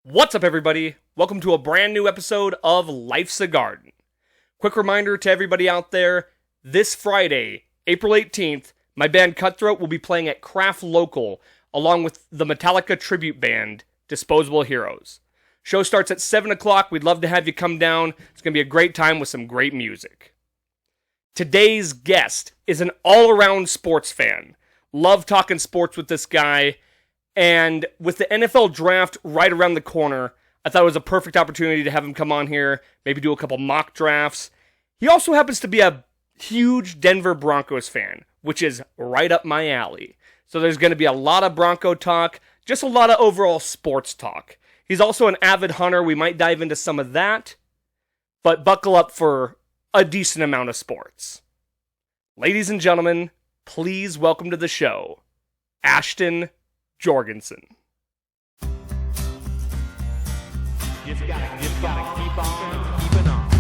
What's up, everybody? Welcome to a brand new episode of Life's a Garden. Quick reminder to everybody out there, this Friday, April 18th, my band Cutthroat will be playing at Craft Local, along with the Metallica tribute band, Disposable Heroes. Show starts at 7 o'clock. We'd love to have you come down. It's going to be a great time with some great music. Today's guest is an all-around sports fan. Love talking sports with this guy. And with the NFL draft right around the corner, I thought it was a perfect opportunity to have him come on here, maybe do a couple mock drafts. He also happens to be a huge Denver Broncos fan, which is right up my alley. So there's going to be a lot of Bronco talk, just a lot of overall sports talk. He's also an avid hunter. We might dive into some of that, but buckle up for a decent amount of sports. Ladies and gentlemen, please welcome to the show, Ashton Jorgenson. Just gotta keep on keeping on.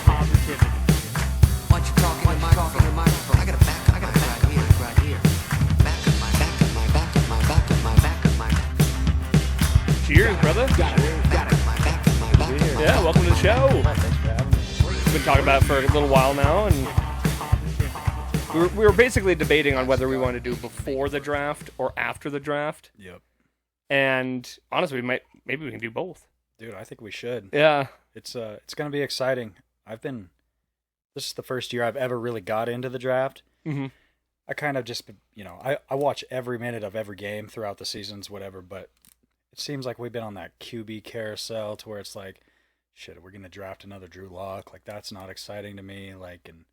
Positivity. Why don't you talk in the microphone? I got a back right here. Back of my. Cheers, brother. Yeah, welcome to the show. Thanks for having me. We've been talking about it for a little while now, and we were basically debating on whether we want to do before the draft or after the draft. Yep. And honestly, maybe we can do both. Dude, I think we should. Yeah. It's going to be exciting. This is the first year I've ever really got into the draft. Mm-hmm. I kind of just, I watch every minute of every game throughout the seasons, whatever, but it seems like we've been on that QB carousel to where it's like, shit, we're going to draft another Drew Lock. Like, that's not exciting to me. Like, and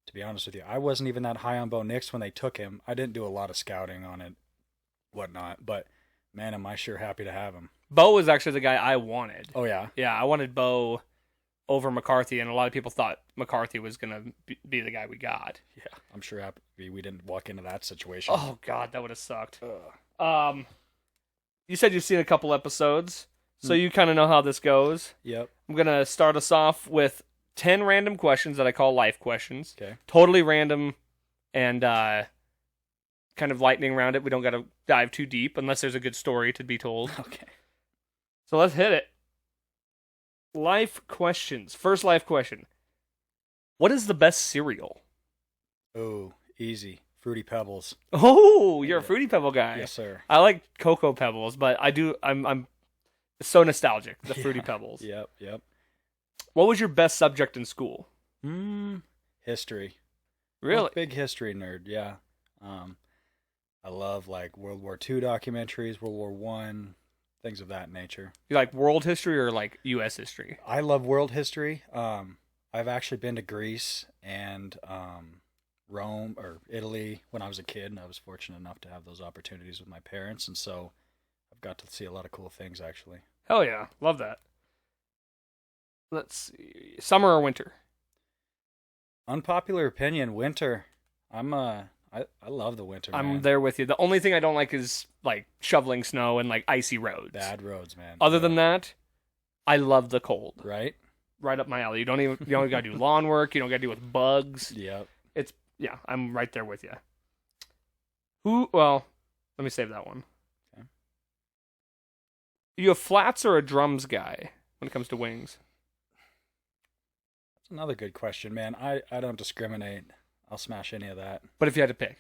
to be honest with you, I wasn't even that high on Bo Nix when they took him. I didn't do a lot of scouting on it, whatnot, but man, am I sure happy to have him. Bo was actually the guy I wanted. Oh, yeah? Yeah, I wanted Bo over McCarthy, and a lot of people thought McCarthy was going to be the guy we got. Yeah, I'm sure happy we didn't walk into that situation. Oh, God, that would have sucked. You said you've seen a couple episodes, so you kind of know how this goes. Yep. I'm going to start us off with 10 random questions that I call life questions. Okay. Totally random and kind of lightning around it. We don't got to dive too deep unless there's a good story to be told. Okay. So let's hit it. Life questions. First life question. What is the best cereal? Oh, easy. Fruity Pebbles. Oh, you're a Fruity Pebble guy. Yes, sir. I like Cocoa Pebbles, but I'm so nostalgic, the Fruity Pebbles. Yep. What was your best subject in school? History. Really? I'm a big history nerd, yeah. I love like World War II documentaries, World War One, things of that nature. You like world history or like U.S. history? I love world history. I've actually been to Greece and Rome or Italy when I was a kid, and I was fortunate enough to have those opportunities with my parents, and so I've got to see a lot of cool things actually. Hell yeah, love that. Let's see, summer or winter? Unpopular opinion, winter. I love the winter. I'm man. there with you. The only thing I don't like is like shoveling snow and like icy roads. Bad roads, man. Other than that, I love the cold. Right? Right up my alley. You don't gotta do lawn work. You don't gotta deal with bugs. Yep. Yeah, I'm right there with you. Well, let me save that one. Okay. Are you a flats or a drums guy when it comes to wings? That's another good question, man. I don't discriminate. I'll smash any of that. But if you had to pick.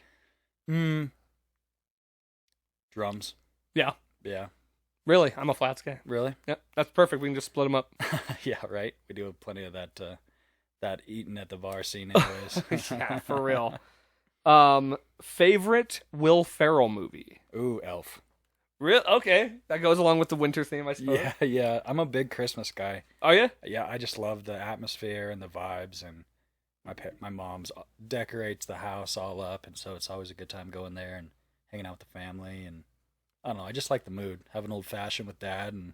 Drums. Yeah. Yeah. Really? I'm a flats guy. Really? Yep, that's perfect. We can just split them up. Yeah, right. We do have plenty of that eating at the bar scene anyways. Yeah, for real. Favorite Will Ferrell movie? Ooh, Elf. Real? Okay. That goes along with the winter theme, I suppose. Yeah. I'm a big Christmas guy. Oh, yeah? Yeah, I just love the atmosphere and the vibes, and my mom's decorates the house all up, and so it's always a good time going there and hanging out with the family, and I don't know, I just like the mood. Have an old fashioned with dad and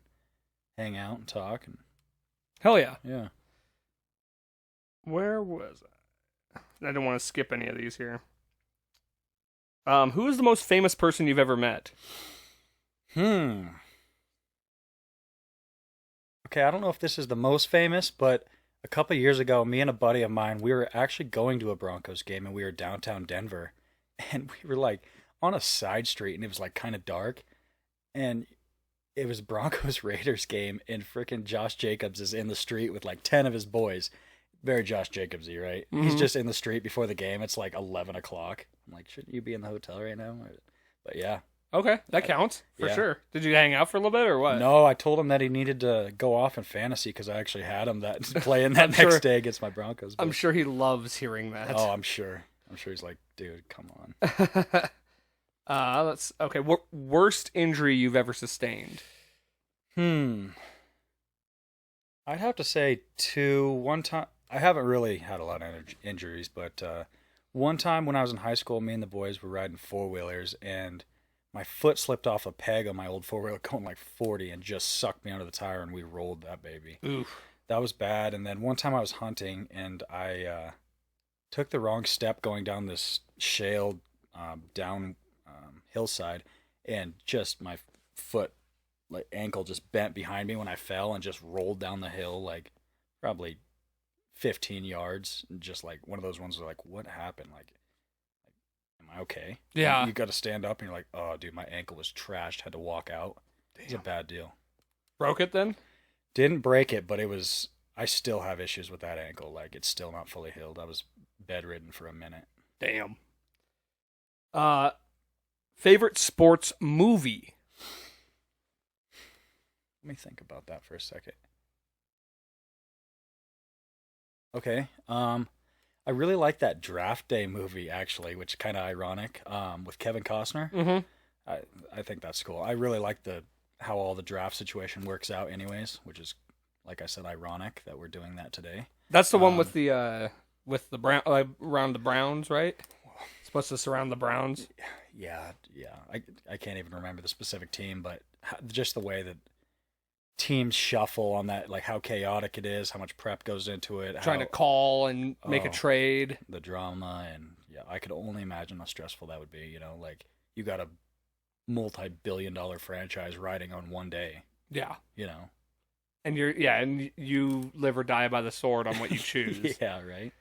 hang out and talk, and Hell yeah. yeah. Where was I? I don't want to skip any of these here. Who is the most famous person you've ever met? Okay, I don't know if this is the most famous, but a couple years ago, me and a buddy of mine, we were actually going to a Broncos game, and we were downtown Denver. and we were like on a side street, and it was like kind of dark, and it was Broncos Raiders game, and freaking Josh Jacobs is in the street with like 10 of his boys. Very Josh Jacobsy, right? He's just in the street before the game. It's like 11 o'clock. I'm like, shouldn't you be in the hotel right now? But yeah. Okay, that counts for Yeah. sure. Did you hang out for a little bit or what? No, I told him that he needed to go off in fantasy because I actually had him that playing that sure- next day against my Broncos. I'm but- sure he loves hearing that. Oh, I'm sure. I'm sure he's like, dude, come on. Worst injury you've ever sustained? I'd have to say two. One time, I haven't really had a lot of injuries, but one time when I was in high school, me and the boys were riding four-wheelers, and my foot slipped off a peg on my old four-wheeler going like 40 and just sucked me under the tire, and we rolled that baby. Oof. That was bad. And then one time I was hunting, and I took the wrong step going down this shale down hillside, and just my foot, like ankle, just bent behind me when I fell and just rolled down the hill like probably 15 yards. And just like one of those ones where like, what happened? Like am I okay? Yeah. You got to stand up and you're like, oh, dude, my ankle was trashed. Had to walk out. It's a bad deal. Broke it then? Didn't break it, but it was. I still have issues with that ankle. Like it's still not fully healed. I was bedridden for a minute. Damn. Favorite sports movie? Let me think about that for a second. Okay. I really like that Draft Day movie actually, which is kind of ironic. With Kevin Costner. Mm-hmm. I think that's cool. I really like how all the draft situation works out, anyways, which is, like I said, ironic that we're doing that today. That's the one with the brown around the Browns, right? Supposed to surround the Browns. Yeah. I can't even remember the specific team, but just the way that teams shuffle on that, like how chaotic it is, how much prep goes into it, Trying to call and make a trade. the drama, and yeah, I could only imagine how stressful that would be. You know, like you got a multi-billion-dollar franchise riding on one day. Yeah. You know. And you live or die by the sword on what you choose. Yeah, right.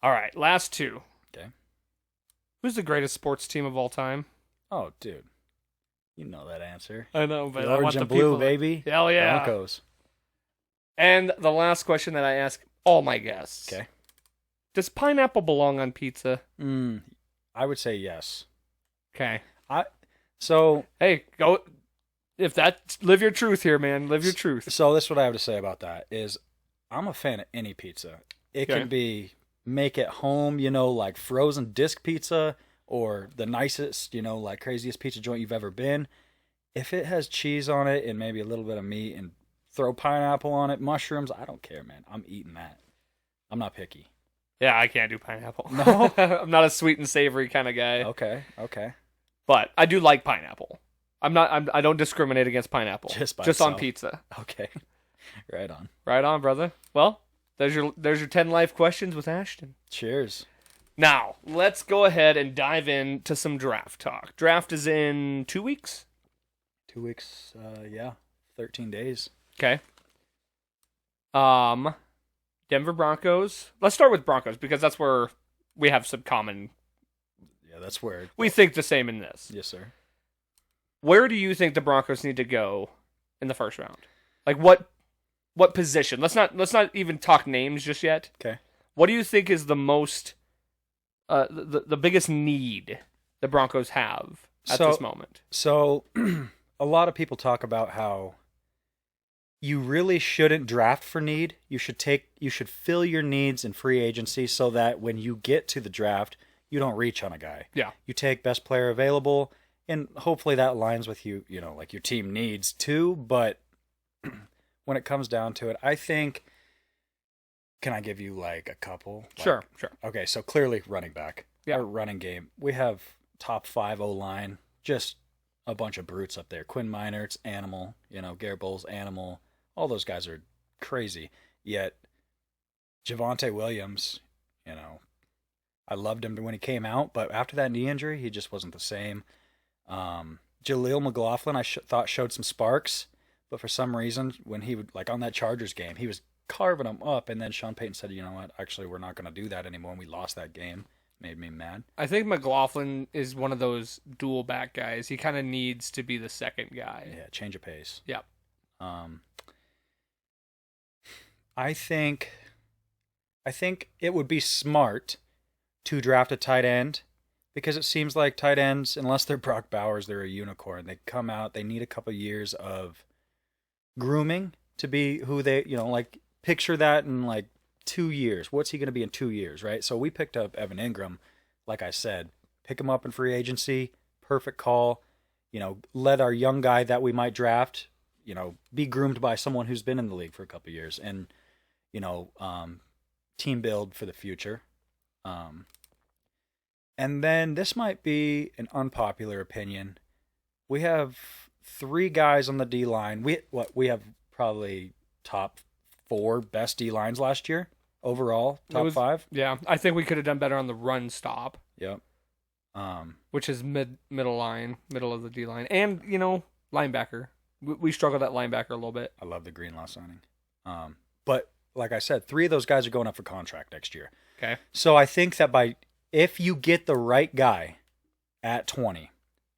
All right, last two. Okay. Who's the greatest sports team of all time? Oh, dude, you know that answer. I know, but The I want orange the and blue, people. baby. Hell yeah. Broncos. And the last question that I ask all my guests. Okay. Does pineapple belong on pizza? I would say yes. Okay. So Hey, go. Live your truth here, man. Live your truth. So this is what I have to say about that is I'm a fan of any pizza. It Okay. can be make it home, like frozen disc pizza, or the nicest, like craziest pizza joint you've ever been. If it has cheese on it and maybe a little bit of meat and throw pineapple on it, mushrooms, I don't care, man. I'm eating that. I'm not picky. Yeah, I can't do pineapple. No? I'm not a sweet and savory kind of guy. Okay. But I do like pineapple. I don't discriminate against pineapple. Just by on itself. pizza. Okay. Right on. Right on, brother. Well, there's your 10 life questions with Ashton. Cheers. Now, let's go ahead and dive into some draft talk. Draft is in 2 weeks. 2 weeks, 13 days. Okay. Denver Broncos. Let's start with Broncos because that's where we have some common. Yeah, that's where. We think the same in this. Yes, sir. Where do you think the Broncos need to go in the first round? Like what position? Let's not even talk names just yet. Okay. What do you think is the most the biggest need the Broncos have at this moment? So, a lot of people talk about how you really shouldn't draft for need. You should fill your needs in free agency so that when you get to the draft, you don't reach on a guy. Yeah. You take best player available, and hopefully that aligns with you, like your team needs too. But when it comes down to it, I think, can I give you like a couple? Sure. Okay, so clearly running back. Yeah. Our running game. We have top 5 O-line, just a bunch of brutes up there. Quinn Minert's animal, Garrett Bowles, animal. All those guys are crazy. Yet, Javonte Williams, I loved him when he came out, but after that knee injury, he just wasn't the same. Jaleel McLaughlin, I thought showed some sparks, but for some reason, when he would, like on that Chargers game, he was carving them up, and then Sean Payton said, you know what, actually, we're not going to do that anymore, and we lost that game. made me mad. I think McLaughlin is one of those dual back guys. He kind of needs to be the second guy. Yeah, change of pace. Yep. I think it would be smart to draft a tight end because it seems like tight ends, unless they're Brock Bowers, they're a unicorn. They come out, they need a couple years of grooming to be who they, like picture that in like 2 years. What's he going to be in 2 years, right? So we picked up Evan Ingram, like I said, pick him up in free agency, perfect call. Let our young guy that we might draft, be groomed by someone who's been in the league for a couple years and, team build for the future. And then this might be an unpopular opinion. We have 3 guys on the D line. We have probably top 4 best D lines last year overall. Top 5. Yeah, I think we could have done better on the run stop. Yep. Which is middle of the D line, and linebacker. We struggled at linebacker a little bit. I love the Greenlaw signing. But like I said, 3 of those guys are going up for contract next year. Okay. So I think that if you get the right guy at 20,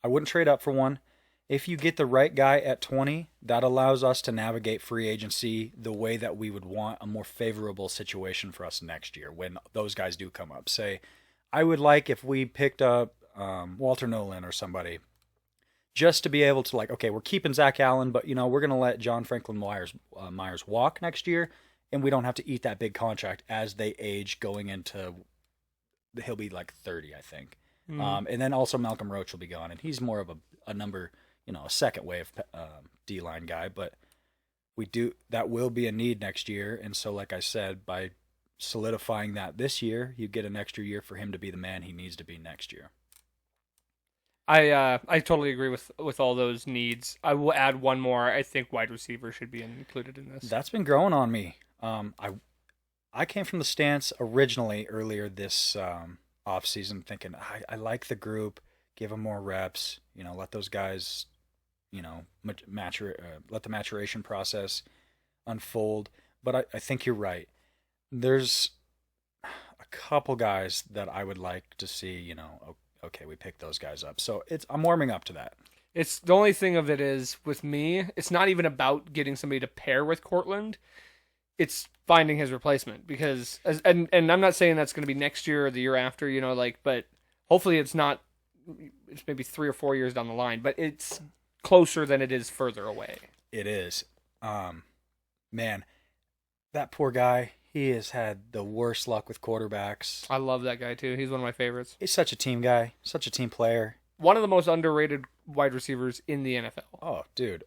I wouldn't trade up for one. If you get the right guy at 20, that allows us to navigate free agency the way that we would want a more favorable situation for us next year when those guys do come up. Say, I would like if we picked up Walter Nolan or somebody just to be able to okay, we're keeping Zach Allen, but we're going to let John Franklin Myers walk next year, and we don't have to eat that big contract as they age going into, he'll be like 30, I think. And then also Malcolm Roach will be gone, and he's more of a number, a second wave D-line guy, but that will be a need next year. And so, like I said, by solidifying that this year, you get an extra year for him to be the man he needs to be next year. I totally agree with all those needs. I will add one more. I think wide receiver should be included in this. That's been growing on me. I came from the stance originally earlier this offseason thinking I like the group, give them more reps, let those guys, let the maturation process unfold. But I think you're right. There's a couple guys that I would like to see, okay, we picked those guys up. So I'm warming up to that. It's the only thing of it is with me, it's not even about getting somebody to pair with Cortland. It's finding his replacement because, and I'm not saying that's going to be next year or the year after, but hopefully it's not, it's maybe 3 or 4 years down the line, but it's closer than it is further away. It is. Man, that poor guy, he has had the worst luck with quarterbacks. I love that guy too. He's one of my favorites. He's such a team guy, such a team player. One of the most underrated wide receivers in the NFL. Oh, dude.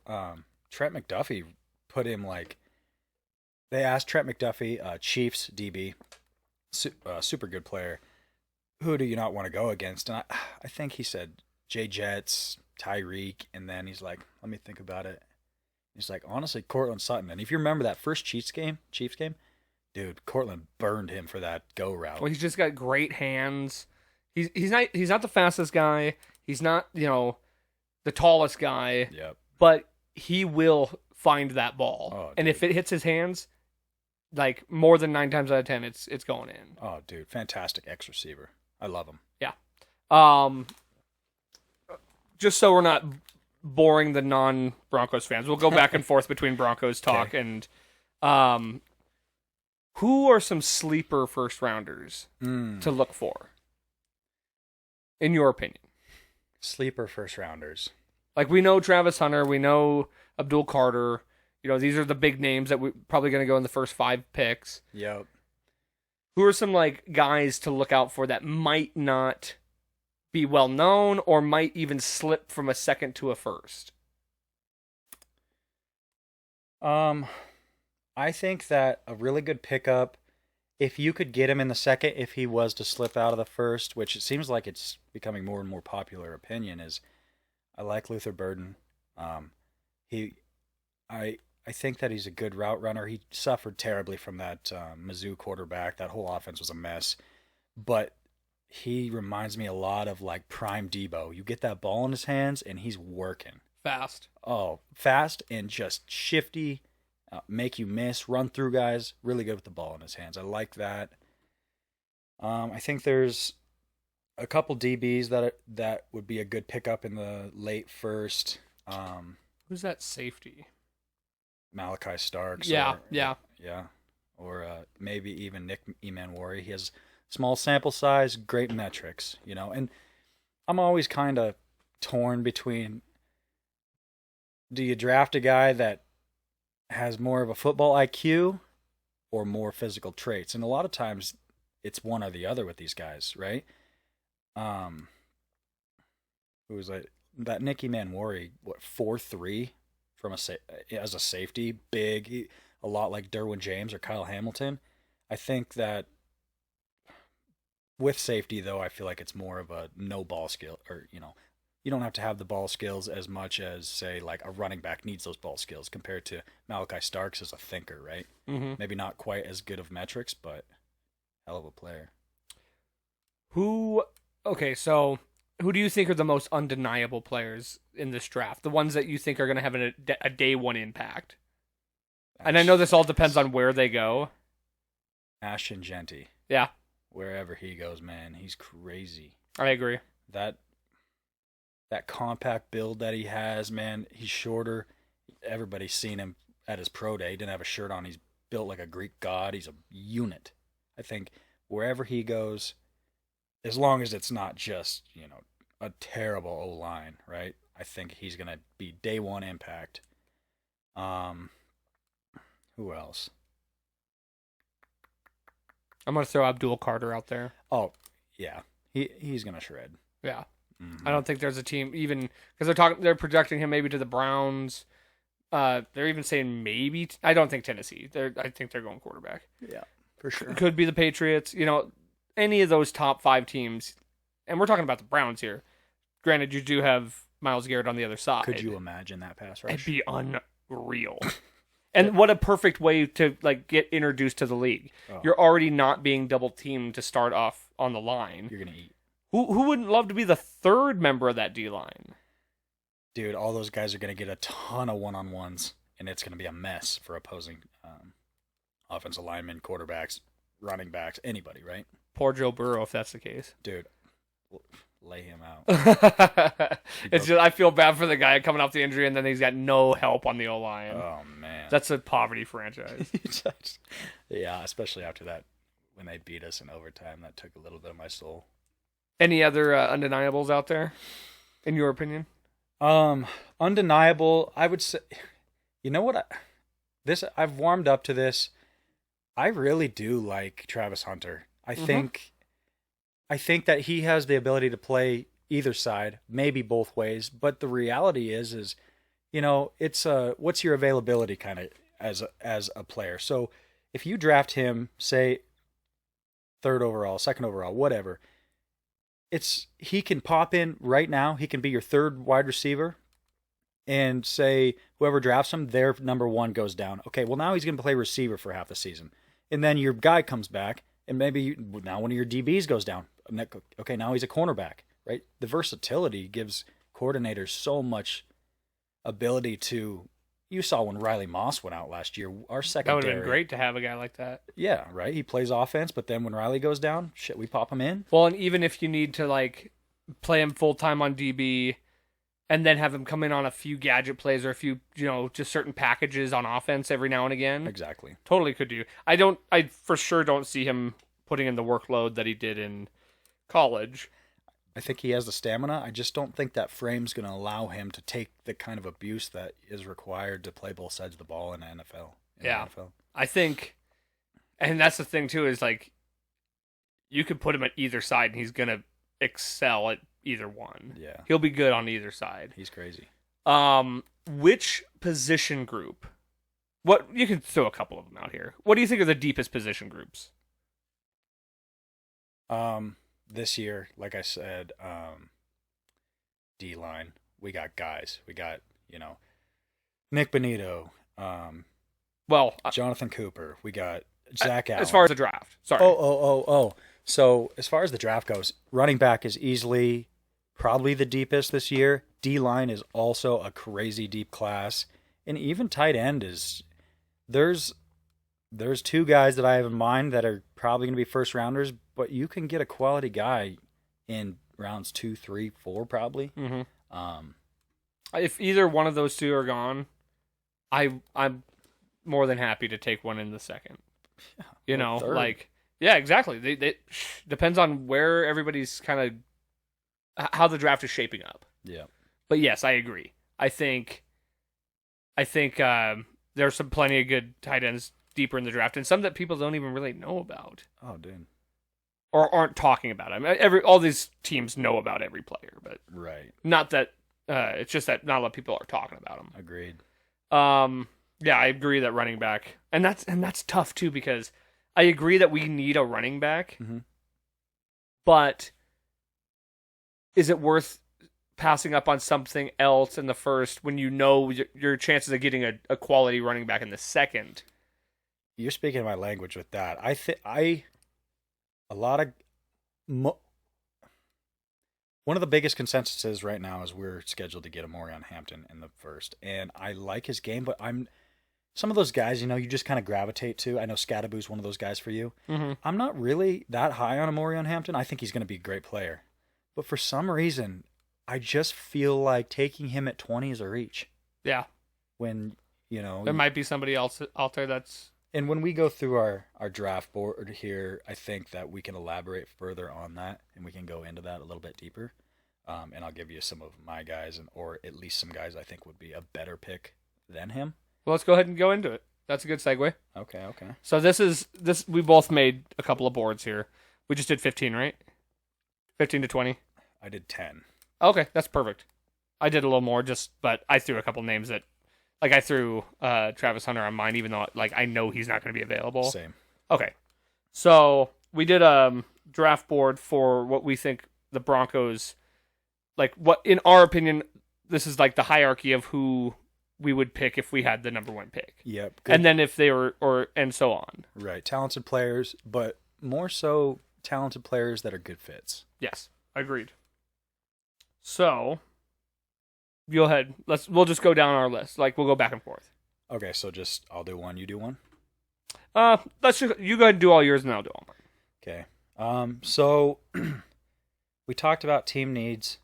Trent McDuffie put him they asked Trent McDuffie, Chiefs DB, super good player, who do you not want to go against? And I think he said Jay Jets, Tyreek, and then he's like, let me think about it. He's like, honestly, Cortland Sutton. And if you remember that first Chiefs game, dude, Cortland burned him for that go route. Well, he's just got great hands. He's not the fastest guy. He's not, the tallest guy. Yep. But he will find that ball. Oh, and if it hits his hands, more than 9 times out of 10, it's going in. Oh, dude, fantastic ex-receiver. I love him. Yeah. Just so we're not boring the non-Broncos fans, we'll go back and forth between Broncos talk and who are some sleeper first-rounders to look for, in your opinion? Sleeper first-rounders. We know Travis Hunter, we know Abdul Carter. These are the big names that we're probably going to go in the first 5 picks. Yep. Who are some guys to look out for that might not be well known or might even slip from a second to a first? I think that a really good pickup, if you could get him in the second, if he was to slip out of the first, which it seems like it's becoming more and more popular opinion, is I like Luther Burden. I think that he's a good route runner. He suffered terribly from that Mizzou quarterback. That whole offense was a mess. But he reminds me a lot of prime Debo. You get that ball in his hands, and he's working. Fast. Oh, fast and just shifty, make you miss, run through guys. Really good with the ball in his hands. I like that. I think there's a couple DBs that would be a good pickup in the late first. Who's that safety? Malachi Starks. Yeah, or, yeah. Yeah. Or maybe even Nick Emanwari. He has small sample size, great metrics, And I'm always kind of torn between, do you draft a guy that has more of a football IQ or more physical traits? And a lot of times it's one or the other with these guys, right? Who was that Nick Emanwari, 4'3" as a safety, big, a lot like Derwin James or Kyle Hamilton. I think that with safety, though, I feel like it's more of a no ball skill, or you don't have to have the ball skills as much as, say, like a running back needs those ball skills compared to Malachi Starks as a thinker, right? Mm-hmm. Maybe not quite as good of metrics, but hell of a player. Okay, so who do you think are the most undeniable players in this draft? The ones that you think are going to have a day one impact? And I know this all depends on where they go. Ashton Jorgenson. Yeah. Wherever he goes, man, he's crazy. I agree. That compact build that he has, man, he's shorter. Everybody's seen him at his pro day. He didn't have a shirt on. He's built like a Greek god. He's a unit. I think wherever he goes, as long as it's not just, a terrible O-line, right? I think he's going to be day one impact. Who else? I'm going to throw Abdul Carter out there. Oh, yeah. He's going to shred. Yeah. Mm-hmm. I don't think there's a team even because they're projecting him maybe to the Browns. They're even saying maybe I don't think Tennessee. I think they're going quarterback. Yeah, for sure. Could be the Patriots. Any of those top 5 teams, and we're talking about the Browns here. Granted, you do have Myles Garrett on the other side. Could you imagine that pass rush? It'd be unreal. And what a perfect way to get introduced to the league. Oh. You're already not being double teamed to start off on the line. You're gonna eat. Who wouldn't love to be the third member of that D line? Dude, all those guys are gonna get a ton of one-on-ones, and it's gonna be a mess for opposing offensive linemen, quarterbacks, running backs, anybody, right? Poor Joe Burrow, if that's the case. Dude, lay him out. It's just I feel bad for the guy coming off the injury, and then he's got no help on the O line. Oh man, that's a poverty franchise. Yeah, especially after that when they beat us in overtime, that took a little bit of my soul. Any other undeniables out there, in your opinion? Undeniable, I would say. You know what? I've warmed up to this. I really do like Travis Hunter. I think that he has the ability to play either side, maybe both ways. But the reality is it's what's your availability kind of as a player. So if you draft him, say 3rd overall, 2nd overall, whatever, he can pop in right now. He can be your 3rd wide receiver, and say whoever drafts him, their number 1 goes down. Okay, well now he's going to play receiver for half the season, and then your guy comes back. And maybe now one of your DBs goes down. Okay, now he's a cornerback, right? The versatility gives coordinators so much ability to. You saw when Riley Moss went out last year. Our secondary. That would have been great to have a guy like that. Yeah, right. He plays offense, but then when Riley goes down, shit, we pop him in. Well, and even if you need to play him full time on DB, and then have him come in on a few gadget plays or a few, just certain packages on offense every now and again. Exactly. Totally could do. I for sure don't see him putting in the workload that he did in college. I think he has the stamina. I just don't think that frame's going to allow him to take the kind of abuse that is required to play both sides of the ball in the NFL. I think, and that's the thing too, is you could put him at either side and he's going to excel at either one. Yeah. He'll be good on either side. He's crazy. Which position group? You can throw a couple of them out here. What do you think are the deepest position groups? This year, like I said, D-line, we got guys. We got, Nick Bonito, Jonathan Cooper. We got Zach Allen. As far as the draft. Sorry. Oh. So as far as the draft goes, running back is easily probably the deepest this year. D-line is also a crazy deep class. And even tight end is there's 2 guys that I have in mind that are probably going to be first rounders, but you can get a quality guy in rounds 2, 3, 4, probably. If either one of those two are gone, I'm more than happy to take one in the second. You know, third. like, yeah, exactly. They depends on where everybody's kind of how the draft is shaping up. Yeah. But yes, I agree. I think there's some plenty of good tight ends deeper in the draft, and some that people don't even really know about. Oh, dude. Or aren't talking about. I mean, all these teams know about every player, but Right. not that. It's just that not a lot of people are talking about them. Agreed. Yeah, I agree that running back, and that's tough too, because I agree that we need a running back, but is it worth passing up on something else in the first when you know your chances of getting a quality running back in the second? You're speaking my language with that. One of the biggest consensuses right now is we're scheduled to get Amorion Hampton in the first, and I like his game, but some of those guys, you just kind of gravitate to. I know Scadaboo's one of those guys for you. I'm not really that high on Amorion Hampton. I think he's going to be a great player, but for some reason, I just feel like taking him at 20 is a reach. Yeah, when there might be somebody else out there that's. And when we go through our draft board here, I think that we can elaborate further on that, and we can go into that a little bit deeper. And I'll give you some of my guys, or at least some guys I think would be a better pick than him. Well, let's go ahead and go into it. That's a good segue. Okay. So this. We both made a couple of boards here. We just did 15, right? 15 to 20. I did 10. Okay, that's perfect. I did a little more, but I threw a couple names that. Like, I threw Travis Hunter on mine, even though I know he's not going to be available. Same. Okay. So, we did a draft board for what we think the Broncos, like, what, in our opinion, this is like the hierarchy of who we would pick if we had the number one pick. Yep. Good. And then if they were, and so on. Right. Talented players, but more so talented players that are good fits. Yes. Agreed. So... Go ahead. We'll just go down our list. Like, we'll go back and forth. Okay, so I'll do one, you do one? You go ahead and do all yours, and I'll do all mine. Okay. So we talked about team needs,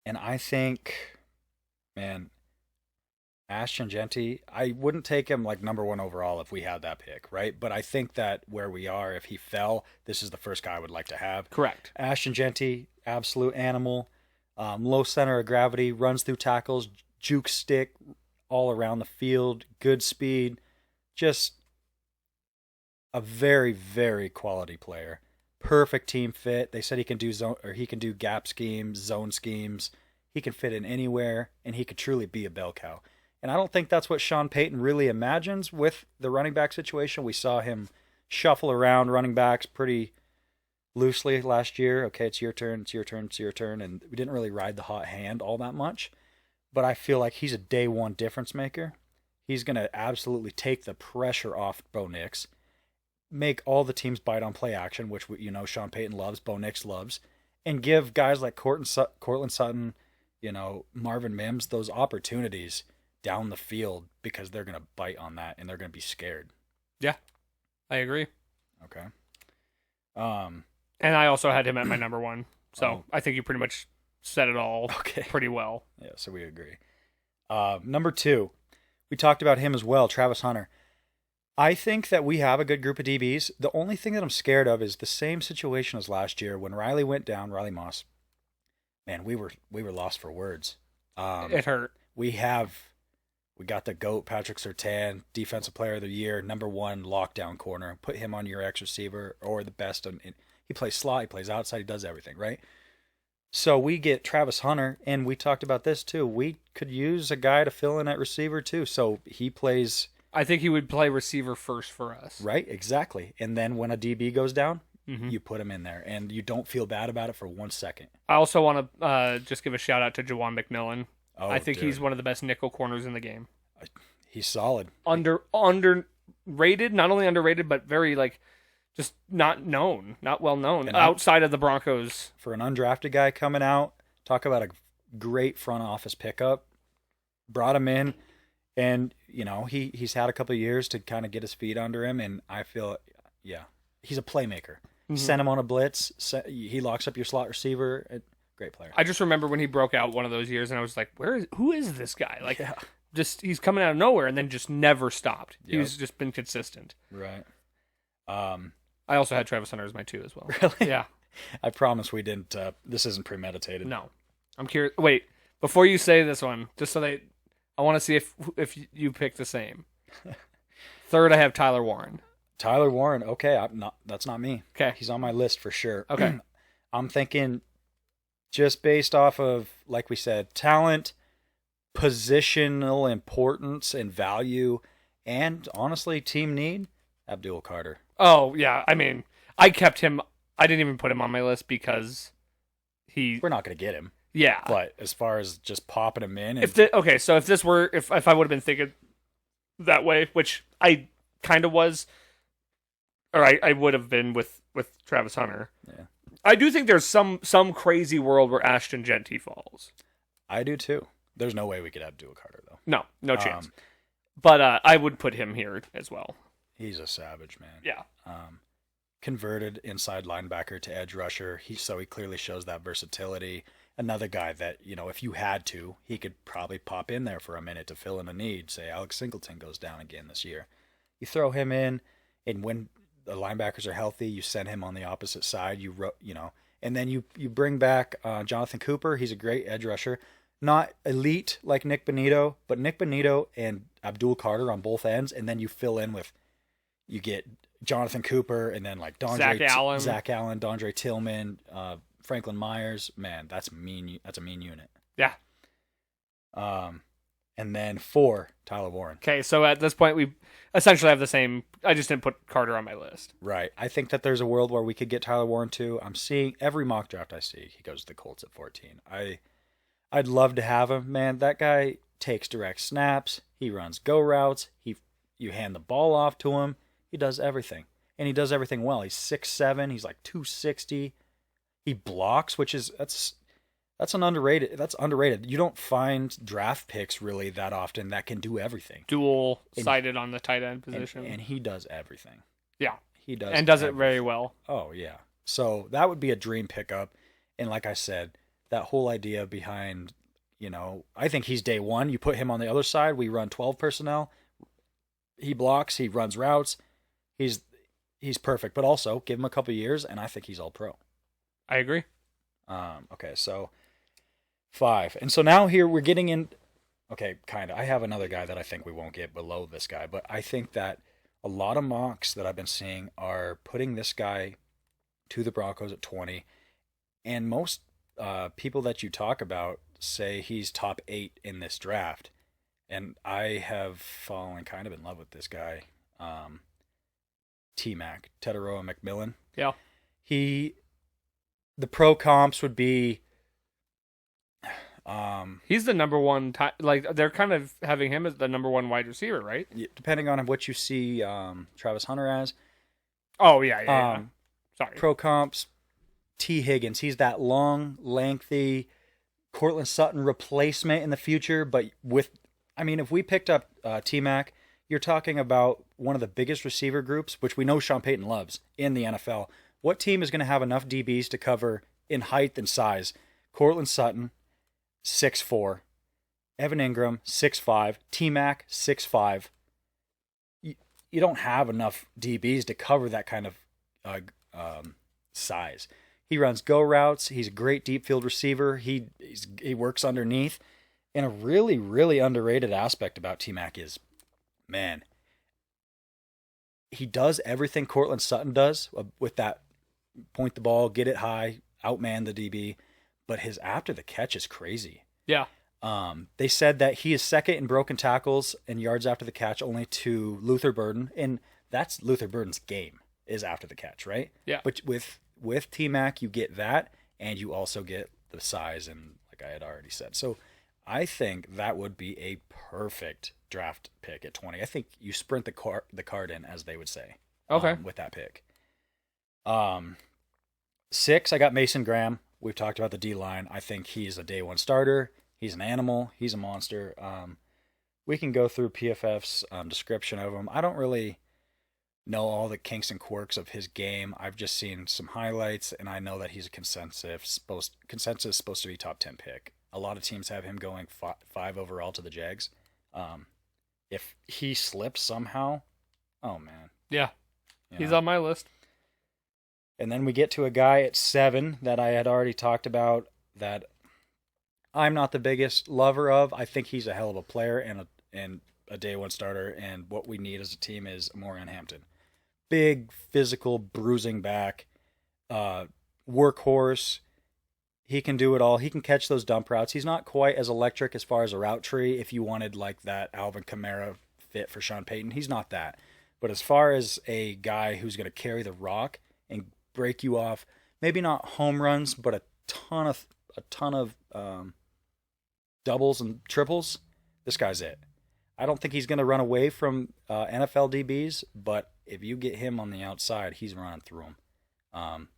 and I think, man, Ashton Genty, I wouldn't take him like number one overall if we had that pick, right? But I think that where we are, if he fell, this is the first guy I would like to have. Correct. Ashton Genty, absolute animal. Low center of gravity, runs through tackles, juke stick all around the field, good speed, just a very, very quality player. Perfect team fit. They said he can do gap schemes, zone schemes. He can fit in anywhere, and he could truly be a bell cow. And I don't think that's what Sean Payton really imagines with the running back situation. We saw him shuffle around running backs pretty loosely last year. Okay, it's your turn, and we didn't really ride the hot hand all that much. But I feel like he's a day one difference maker. He's going to absolutely take the pressure off Bo Nix, make all the teams bite on play action, which Sean Payton loves, Bo Nix loves, and give guys like Cortland Sutton, Marvin Mims those opportunities down the field, because they're going to bite on that and they're going to be scared. Yeah, I agree. Okay. And I also had him at my number one. So I think you pretty much said it all pretty well. Yeah, so we agree. Number 2, we talked about him as well, Travis Hunter. I think that we have a good group of DBs. The only thing that I'm scared of is the same situation as last year when Riley went down, Riley Moss. Man, we were lost for words. It hurt. We got the GOAT, Patrick Surtain, Defensive Player of the Year, number 1 lockdown corner. Put him on your X receiver or the best. He plays slot, he plays outside, he does everything, right? So we get Travis Hunter, and we talked about this too. We could use a guy to fill in at receiver too. So he plays... I think he would play receiver first for us. Right, exactly. And then when a DB goes down, you put him in there, and you don't feel bad about it for 1 second. I also want to just give a shout out to Jawan McMillan. Oh, I think he's one of the best nickel corners in the game. He's solid. Underrated, not only underrated, but very just not well known outside of the Broncos. For an undrafted guy coming out, talk about a great front office pickup. Brought him in, and he's had a couple of years to kind of get his feet under him, and I feel, he's a playmaker. Send him on a blitz. He locks up your slot receiver. Great player. I just remember when he broke out one of those years, and I was like, who is this guy? Like, he's coming out of nowhere, and then just never stopped. Yep. He's just been consistent. Right. I also had Travis Hunter as my 2 as well. Really? Yeah. I promise we didn't. This isn't premeditated. No. I'm curious. Wait, before you say this one, just so I want to see if you pick the same. 3rd, I have Tyler Warren. Tyler Warren. Okay, that's not me. Okay. He's on my list for sure. Okay. I'm thinking just based off of, like we said, talent, positional importance and value, and honestly, team need, Abdul Carter. Oh, yeah. I mean, I kept him. I didn't even put him on my list because we're not going to get him. Yeah. But as far as just popping him in. So if I would have been thinking that way, which I kind of was, or I would have been with Travis Hunter. Yeah. I do think there's some crazy world where Ashton Genty falls. I do too. There's no way we could have Abdul Carter though. No chance. But I would put him here as well. He's a savage, man. Yeah. Converted inside linebacker to edge rusher. He clearly shows that versatility. Another guy that, if you had to, he could probably pop in there for a minute to fill in a need. Say Alex Singleton goes down again this year. You throw him in, and when the linebackers are healthy, you send him on the opposite side. And then you bring back Jonathan Cooper. He's a great edge rusher. Not elite like Nick Bonito, but Nick Bonito and Abdul Carter on both ends, and then you fill in with, you get Jonathan Cooper, and then like Zach Allen, Dondre Tillman, Franklin Myers. Man, that's mean. That's a mean unit. Yeah. And then 4, Tyler Warren. Okay, so at this point we essentially have the same. I just didn't put Carter on my list. Right. I think that there's a world where we could get Tyler Warren too. I'm seeing every mock draft I see, he goes to the Colts at 14. I'd love to have him, man. That guy takes direct snaps. He runs go routes. You hand the ball off to him. He does everything. And he does everything well. He's 6'7". He's like 260. He blocks, which is that's underrated. You don't find draft picks really that often that can do everything. Dual sided on the tight end position. And he does everything. Yeah. He does. And does it very well. Oh, yeah. So that would be a dream pickup. And like I said, that whole idea behind, I think he's day one. You put him on the other side. We run 12 personnel. He blocks. He runs routes. He's perfect. But also, give him a couple years, and I think he's all pro. I agree. Okay, so 5. And so now here we're getting in. Okay, kind of. I have another guy that I think we won't get below this guy. But I think that a lot of mocks that I've been seeing are putting this guy to the Broncos at 20. And most people that you talk about say he's top 8 in this draft. And I have fallen kind of in love with this guy, T-Mac, Teteroa McMillan. Yeah. The pro comps would be... he's the number one, they're kind of having him as the number one wide receiver, right? Depending on what you see Travis Hunter as. Oh, yeah. Sorry. Pro comps, T. Higgins. He's that long, lengthy Cortland Sutton replacement in the future, but if we picked up T-Mac, you're talking about one of the biggest receiver groups, which we know Sean Payton loves, in the NFL. What team is going to have enough DBs to cover in height and size? Cortland Sutton, 6'4". Evan Ingram, 6'5". T-Mac, 6'5". You don't have enough DBs to cover that kind of size. He runs go routes. He's a great deep field receiver. He works underneath. And a really, really underrated aspect about T-Mac is, man, he does everything Cortland Sutton does with that point the ball, get it high, outman the DB, but his after the catch is crazy. Yeah. They said that he is second in broken tackles and yards after the catch only to Luther Burden, and that's Luther Burden's game, is after the catch, right? Yeah. But with T-Mac, you get that, and you also get the size, and like I had already said. So I think that would be a perfect draft pick at 20. I think you sprint the card in, as they would say. Okay. With that pick. 6, I got Mason Graham. We've talked about the D-line. I think he's a day one starter. He's an animal. He's a monster. We can go through PFF's description of him. I don't really know all the kinks and quirks of his game. I've just seen some highlights, and I know that he's a consensus supposed to be top 10 pick. A lot of teams have him going 5 overall to the Jags. If he slips somehow, oh man. Yeah. You He's know? on my list. And then we get to a guy at 7 that I had already talked about that I'm not the biggest lover of. I think he's a hell of a player and a day one starter, and what we need as a team is Morian Hampton. Big, physical, bruising back, workhorse. He can do it all. He can catch those dump routes. He's not quite as electric as far as a route tree. If you wanted like that Alvin Kamara fit for Sean Payton, he's not that. But as far as a guy who's going to carry the rock and break you off, maybe not home runs, but a ton of doubles and triples, this guy's it. I don't think he's going to run away from NFL DBs, but if you get him on the outside, he's running through them.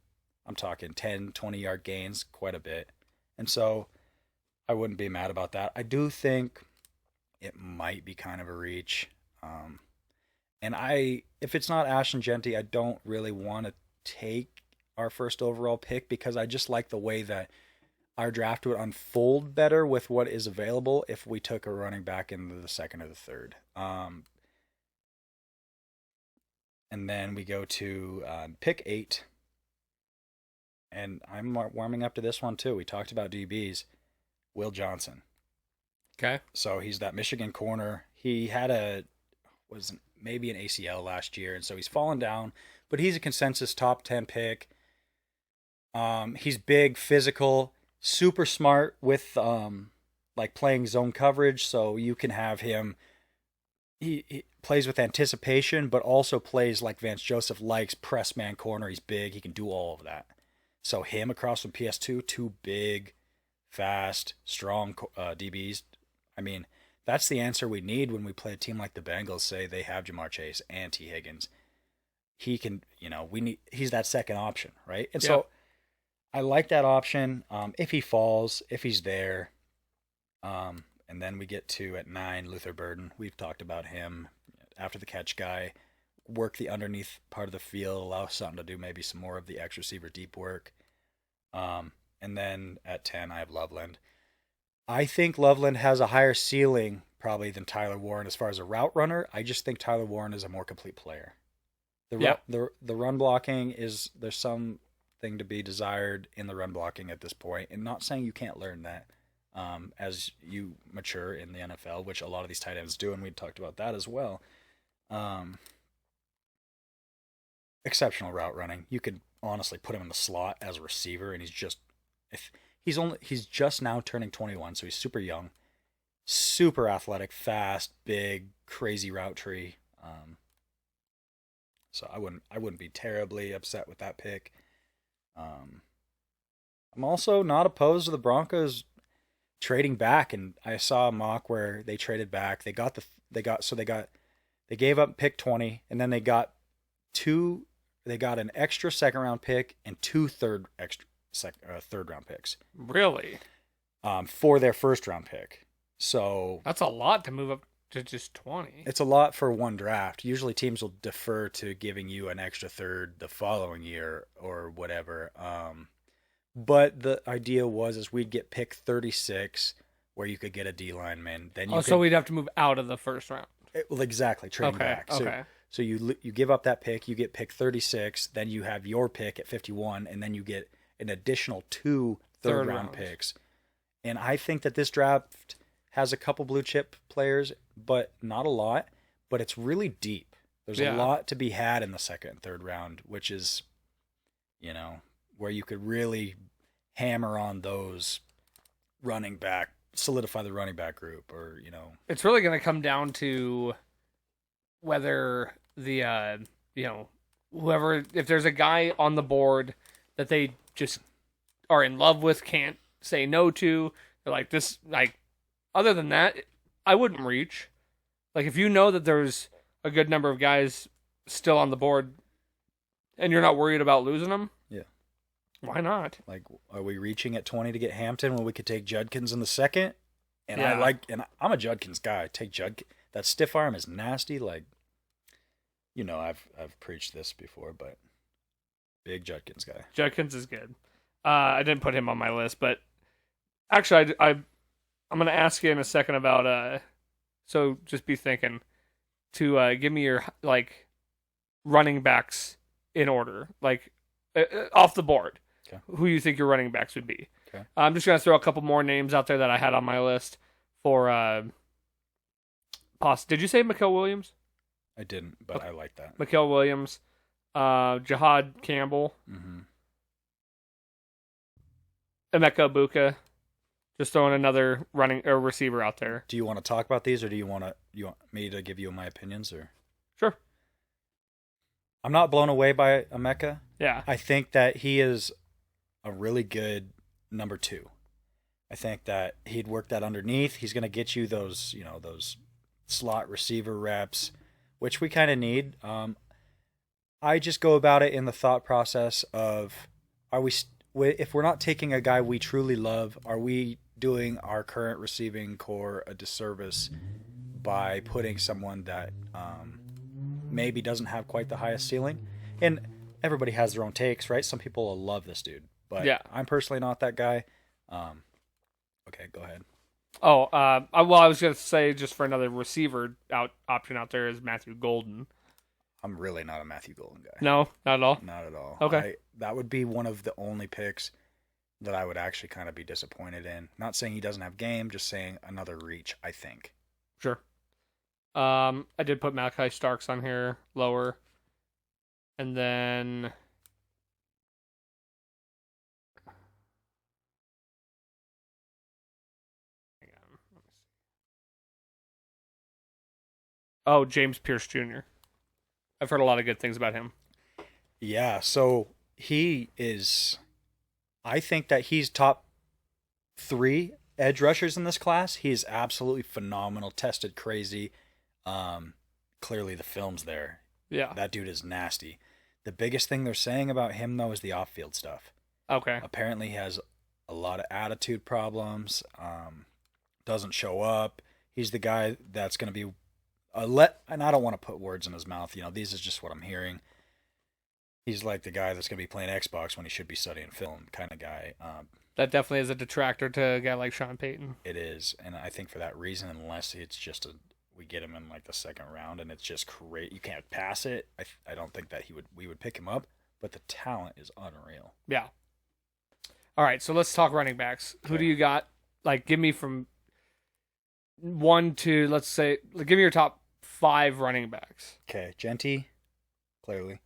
I'm talking 10, 20-yard gains, quite a bit. And so I wouldn't be mad about that. I do think it might be kind of a reach. And if it's not Ashton Genty, I don't really want to take our first overall pick because I just like the way that our draft would unfold better with what is available if we took a running back in the second or the third. And then we go to pick 8. And I'm warming up to this one too. We talked about DBs. Will Johnson. Okay. So he's that Michigan corner. He had maybe an ACL last year, and so he's fallen down. But he's a consensus top 10 pick. He's big, physical, super smart with like playing zone coverage. So you can have him. He plays with anticipation, but also plays like Vance Joseph likes, press man corner. He's big. He can do all of that. So him across from PS2, 2 big, fast, strong DBs. I mean, that's the answer we need when we play a team like the Bengals. Say they have Jamar Chase and T. Higgins. He can, he's that second option, right? And so I like that option. If he falls, if he's there. And then we get to at 9, Luther Burden. We've talked about him. After the catch guy. Work the underneath part of the field, allow something to do maybe some more of the X receiver deep work. And then at 10, I have Loveland. I think Loveland has a higher ceiling probably than Tyler Warren as far as a route runner. I just think Tyler Warren is a more complete player. The run blocking there's something to be desired in the run blocking at this point, and not saying you can't learn that as you mature in the NFL, which a lot of these tight ends do, and we talked about that as well. Exceptional route running. You could honestly put him in the slot as a receiver, and he's just now turning 21, so he's super young, super athletic, fast, big, crazy route tree. So I wouldn't be terribly upset with that pick. I'm also not opposed to the Broncos trading back, and I saw a mock where they traded back. They gave up pick 20, and then they got an extra second round pick and 2 third round picks. Really? For their first round pick. So that's a lot to move up to just 20. It's a lot for one draft. Usually teams will defer to giving you an extra third the following year or whatever. But the idea was we'd get pick 36 where you could get a D lineman. Then so we'd have to move out of the first round. Well, exactly. Trading back. So you give up that pick, you get pick 36, then you have your pick at 51, and then you get an additional 2 third round picks. And I think that this draft has a couple blue chip players, but not a lot. But it's really deep. There's a lot to be had in the second and third round, which is, where you could really hammer on those running back, solidify the running back group, or It's really going to come down to whether the whoever, if there's a guy on the board that they just are in love with, can't say no to, they're like this, like, other than that, I wouldn't reach. Like, if you know that there's a good number of guys still on the board and you're not worried about losing them, why not? Like, are we reaching at 20 to get Hampton when we could take Judkins in the second? And I'm a Judkins guy. Take Judkins. That stiff arm is nasty. Like, You know, I've preached this before, but big Judkins guy. Judkins is good. I didn't put him on my list, but actually, I'm going to ask you in a second about. So just be thinking to give me your running backs in order, off the board. Okay. Who you think your running backs would be? Okay. I'm just going to throw a couple more names out there that I had on my list for. Did you say Mikael Williams? I didn't, but I like that. Mikael Williams, Jihad Campbell, Mm-hmm. Emeka Buka. Just throwing another running or receiver out there. Do you want to talk about these, or do you want me to give you my opinions? Or Sure. I'm not blown away by Emeka. Yeah. I think that he is a really good number 2. I think that he'd work that underneath. He's going to get you those slot receiver reps, which we kind of need. I just go about it in the thought process of, if we're not taking a guy we truly love, are we doing our current receiving core a disservice by putting someone that maybe doesn't have quite the highest ceiling? And everybody has their own takes, right? Some people will love this dude, but yeah. I'm personally not that guy. Okay, go ahead. Oh, I was going to say, just for another receiver option out there, is Matthew Golden. I'm really not a Matthew Golden guy. No, not at all? Not at all. Okay. That would be one of the only picks that I would actually kind of be disappointed in. Not saying he doesn't have game, just saying another reach, I think. Sure. I did put Malachi Starks on here lower. And then... Oh, James Pierce Jr. I've heard a lot of good things about him. Yeah, so he is... I think that he's top 3 edge rushers in this class. He is absolutely phenomenal, tested crazy. Clearly the film's there. Yeah. That dude is nasty. The biggest thing they're saying about him, though, is the off-field stuff. Okay. Apparently he has a lot of attitude problems, doesn't show up. He's the guy that's going to be... and I don't want to put words in his mouth. These is just what I'm hearing. He's like the guy that's going to be playing Xbox when he should be studying film kind of guy. That definitely is a detractor to a guy like Sean Payton. It is. And I think for that reason, unless it's just we get him in the second round and it's just great, you can't pass it, I don't think that we would pick him up. But the talent is unreal. Yeah. All right, so let's talk running backs. Okay. Who do you got? Give me from 1 to, let's say, give me your top 5 running backs. Okay, Genty, clearly.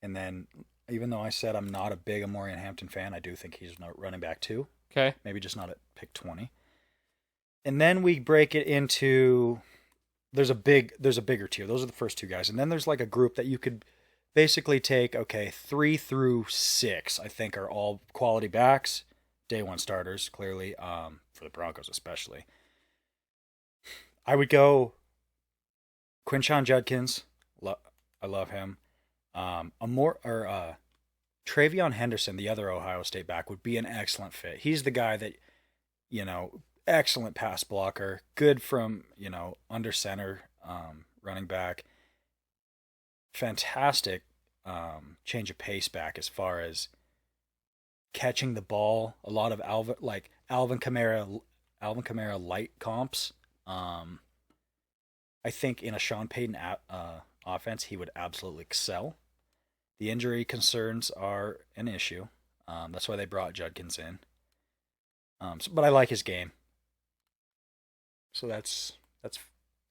And then, even though I said I'm not a big Amorian Hampton fan, I do think he's running back 2. Okay. Maybe just not at pick 20. And then we break it into, there's a bigger tier. Those are the first 2 guys. And then there's a group that you could basically take, 3 through 6, I think, are all quality backs. Day 1 starters, clearly, for the Broncos especially. I would go Quinshon Judkins. I love him. Travion Henderson, the other Ohio State back, would be an excellent fit. He's the guy that, excellent pass blocker, good from, under center, running back. Fantastic change of pace back as far as catching the ball. A lot of Alvin Kamara light comps. I think in a Sean Payton offense, he would absolutely excel. The injury concerns are an issue. That's why they brought Judkins in. But I like his game. So that's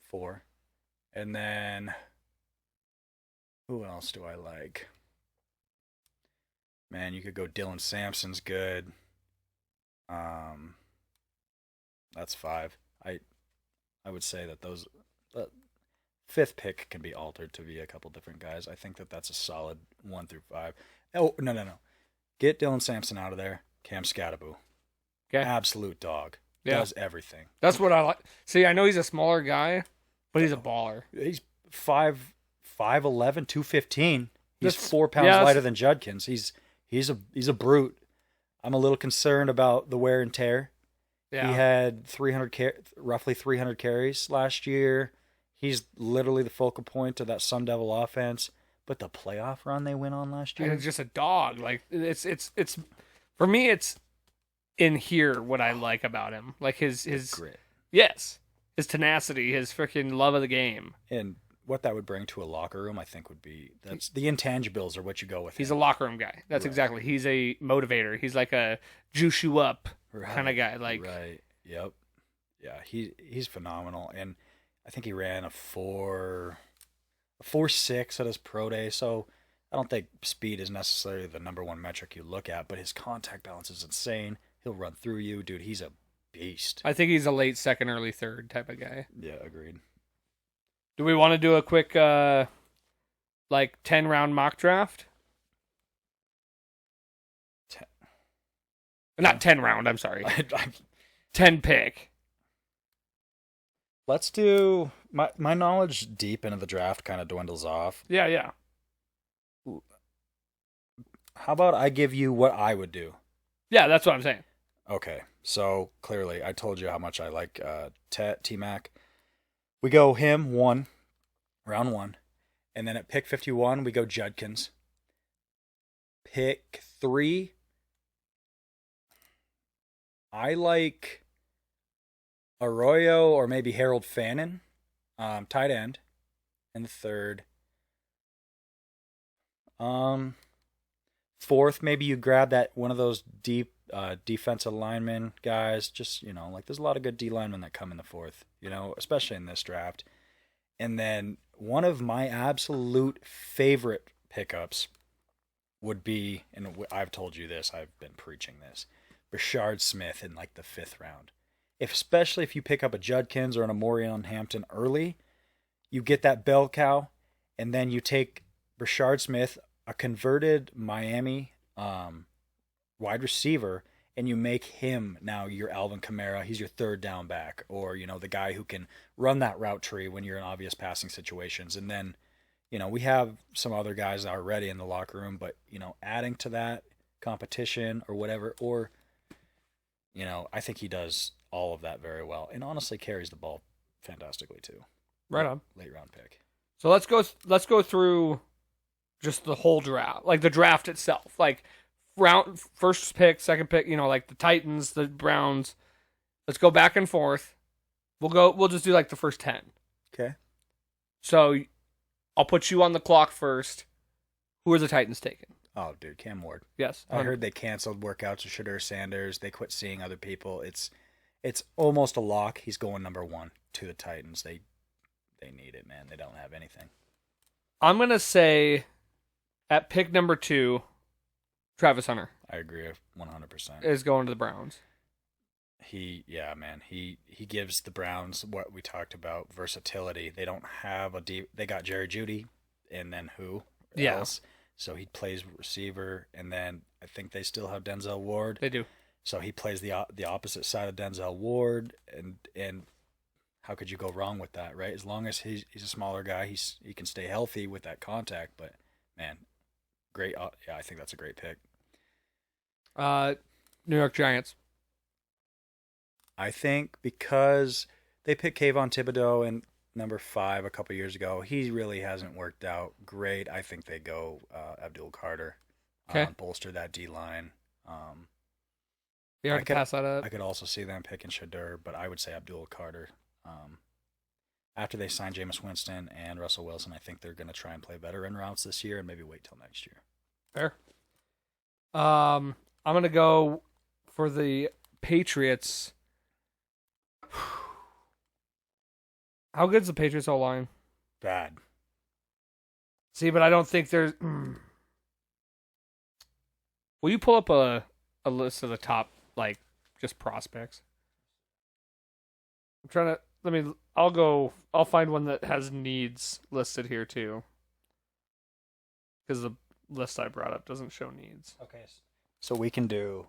4. And then who else do I like? Man, you could go Dylan Sampson's good. That's 5. I would say that those 5th pick can be altered to be a couple different guys. I think that's a solid 1 through 5. Oh, no. Get Dylan Sampson out of there. Cam Scatterbo. Okay. Absolute dog. Yeah. Does everything. That's what I like. See, I know he's a smaller guy, but he's a baller. He's 5'11", 215. He's 4 pounds lighter than Judkins. He's a brute. I'm a little concerned about the wear and tear. Yeah. He had roughly 300 carries last year, He's literally the focal point of that Sun Devil offense. But the playoff run they went on last And year, it's just a dog. Like it's for me. It's in here what I like about him, like his grit. Yes, his tenacity, his freaking love of the game. And what that would bring to a locker room, I think, would be that's the intangibles are what you go with. He's him. a locker room guy. That's Right. exactly. He's a motivator. He's like a juice you up kind of guy. Like right. Yep. Yeah, he's phenomenal, and I think he ran a 4.6 at his pro day. So I don't think speed is necessarily the number one metric you look at, but his contact balance is insane. He'll run through you, dude. He's a beast. I think he's a late second, early third type of guy. Yeah, agreed. Do we want to do a quick 10-round mock draft? Not 10 round. I'm sorry. 10 pick. Let's do my knowledge deep into the draft kind of dwindles off. Yeah. How about I give you what I would do? Yeah, that's what I'm saying. Okay, so clearly I told you how much I like T-Mac. We go him round 1, and then at pick 51 we go Judkins. Pick 3, I like Arroyo or maybe Harold Fannin, tight end, in the 3rd. 4th, maybe you grab that one of those deep defensive lineman guys. Just, like there's a lot of good D linemen that come in the 4th, especially in this draft. And then one of my absolute favorite pickups would be, and I've told you this, I've been preaching this, Rashard Smith in like the 5th round. Especially if you pick up a Judkins or an Amorion Hampton early, you get that bell cow, and then you take Rashard Smith, a converted Miami wide receiver, and you make him now your Alvin Kamara. He's your 3rd down back, or the guy who can run that route tree when you're in obvious passing situations. And then we have some other guys already in the locker room, but adding to that competition or whatever, or I think he does all of that very well, and honestly carries the ball fantastically too. Right on. Late round pick. So let's go through just the whole draft, like the draft itself, like first pick, second pick, like the Titans, the Browns. Let's go back and forth. We'll just do like the first 10. Okay. So I'll put you on the clock first. Who are the Titans taking? Oh, dude, Cam Ward. Yes. I heard they canceled workouts with Shadur Sanders. They quit seeing other people. It's almost a lock. He's going number 1 to the Titans. They need it, man. They don't have anything. I'm going to say at pick number 2, Travis Hunter. I agree 100%. Is going to the Browns. He gives the Browns what we talked about, versatility. They don't have they got Jerry Jeudy, and then who else? So he plays receiver, and then I think they still have Denzel Ward. They do. So he plays the opposite side of Denzel Ward, and how could you go wrong with that, right? As long as he's a smaller guy, he can stay healthy with that contact. But man, great. Yeah, I think that's a great pick. New York Giants. I think because they picked Kayvon Thibodeau in number 5 a couple years ago, he really hasn't worked out great. I think they go Abdul Carter, bolster that D line. You have to pass that up. I could also see them picking Shadur, but I would say Abdul Carter. After they sign Jameis Winston and Russell Wilson, I think they're going to try and play better in routes this year and maybe wait till next year. Fair. I'm going to go for the Patriots. How good's the Patriots O-line? Bad. See, but I don't think there's... Will you pull up a list of the top, just prospects? I'm trying to... I'll find one that has needs listed here, too. Because the list I brought up doesn't show needs. Okay. So we can do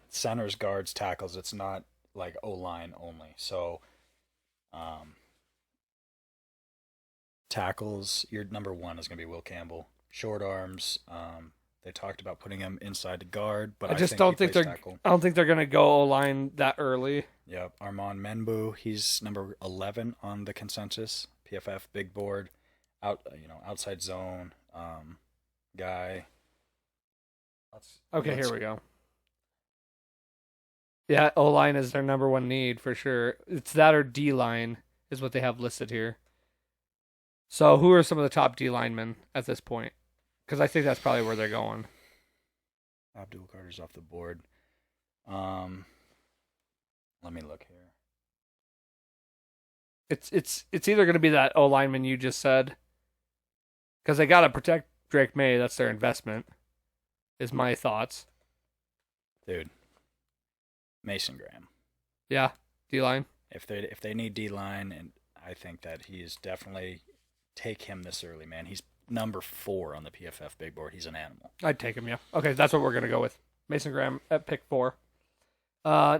centers, guards, tackles. It's not like O-line only. So tackles, your number 1 is going to be Will Campbell. Short arms, they talked about putting him inside the guard, but I just don't think they're. Tackle. I don't think they're going to go O-line that early. Yep. Armand Menbu, he's number 11 on the consensus. PFF big board, outside zone guy. Okay, here we go. Yeah, O-line is their number one need for sure. It's that or D-line is what they have listed here. So who are some of the top D-linemen at this point? Because I think that's probably where they're going. Abdul Carter's off the board. Let me look here. It's either going to be that O-lineman you just said, because they got to protect Drake May. That's their investment, is my thoughts. Dude. Mason Graham. Yeah, D-line. If they need D-line, and I think that he is definitely take him this early, man. He's number 4 on the PFF big board. He's an animal. I'd take him, yeah. Okay, that's what we're going to go with. Mason Graham at pick 4.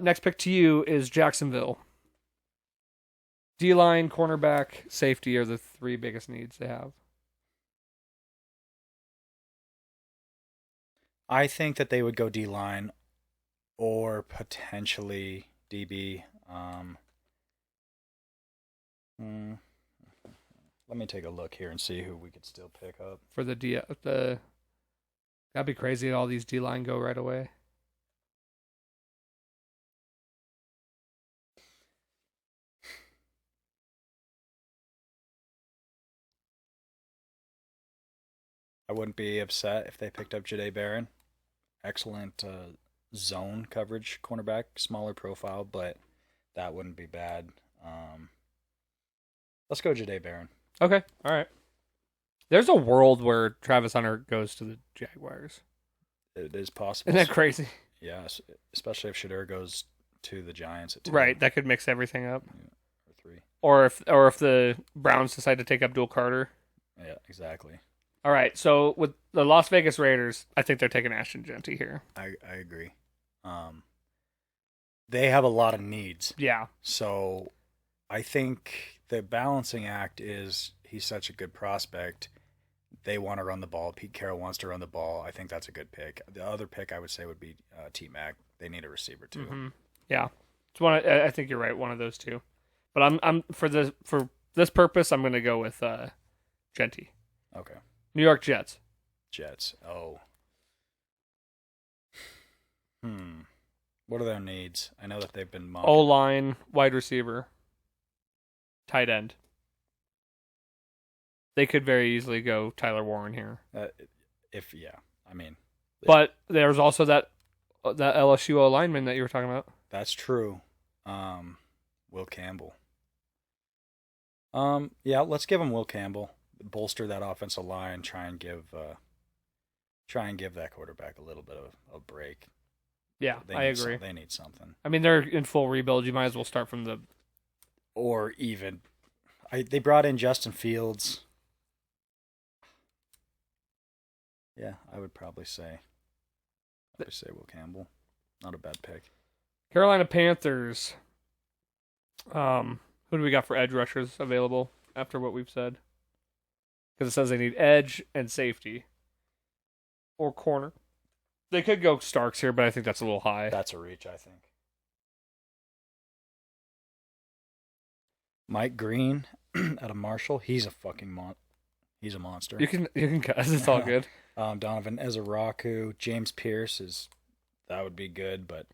Next pick to you is Jacksonville. D-line, cornerback, safety are the 3 biggest needs they have. I think that they would go D-line or potentially DB. Let me take a look here and see who we could still pick up. For that'd be crazy. All these D-line go right away. I wouldn't be upset if they picked up Jahdae Barron. Excellent zone coverage cornerback, smaller profile, but that wouldn't be bad. Let's go Jahdae Barron. Okay, all right. There's a world where Travis Hunter goes to the Jaguars. It is possible. Isn't that crazy? Yes, especially if Shadur goes to the Giants at 2. Right, that could mix everything up. Yeah, or 3. Or if the Browns decide to take Abdul Carter. Yeah, exactly. All right, so with the Las Vegas Raiders, I think they're taking Ashton Jeanty here. I agree. They have a lot of needs. Yeah. So I think the balancing act is he's such a good prospect. They want to run the ball. Pete Carroll wants to run the ball. I think that's a good pick. The other pick I would say would be T-Mac. They need a receiver too. Mm-hmm. Yeah, it's one. I think you're right. One of those two. But I'm for this purpose, I'm going to go with Jeanty. Okay. New York Jets. Jets. Oh. What are their needs? I know that they've been O-line, wide receiver, tight end. They could very easily go Tyler Warren here. But there's also that LSU O-lineman that you were talking about. That's true. Will Campbell. Yeah, let's give him Will Campbell. Bolster that offensive line. Try and give that quarterback a little bit of a break. Yeah, I agree. They need something. I mean, they're in full rebuild. You might as well start from the. Or even, they brought in Justin Fields. Yeah, I would probably say Will Campbell. Not a bad pick. Carolina Panthers. Who do we got for edge rushers available after what we've said? Because it says they need edge and safety. Or corner. They could go Starks here, but I think that's a little high. That's a reach, I think. Mike Green out of Marshall. He's a fucking he's a monster. You can cuss. It's all good. Donovan Ezeraku. James Pierce that would be good, but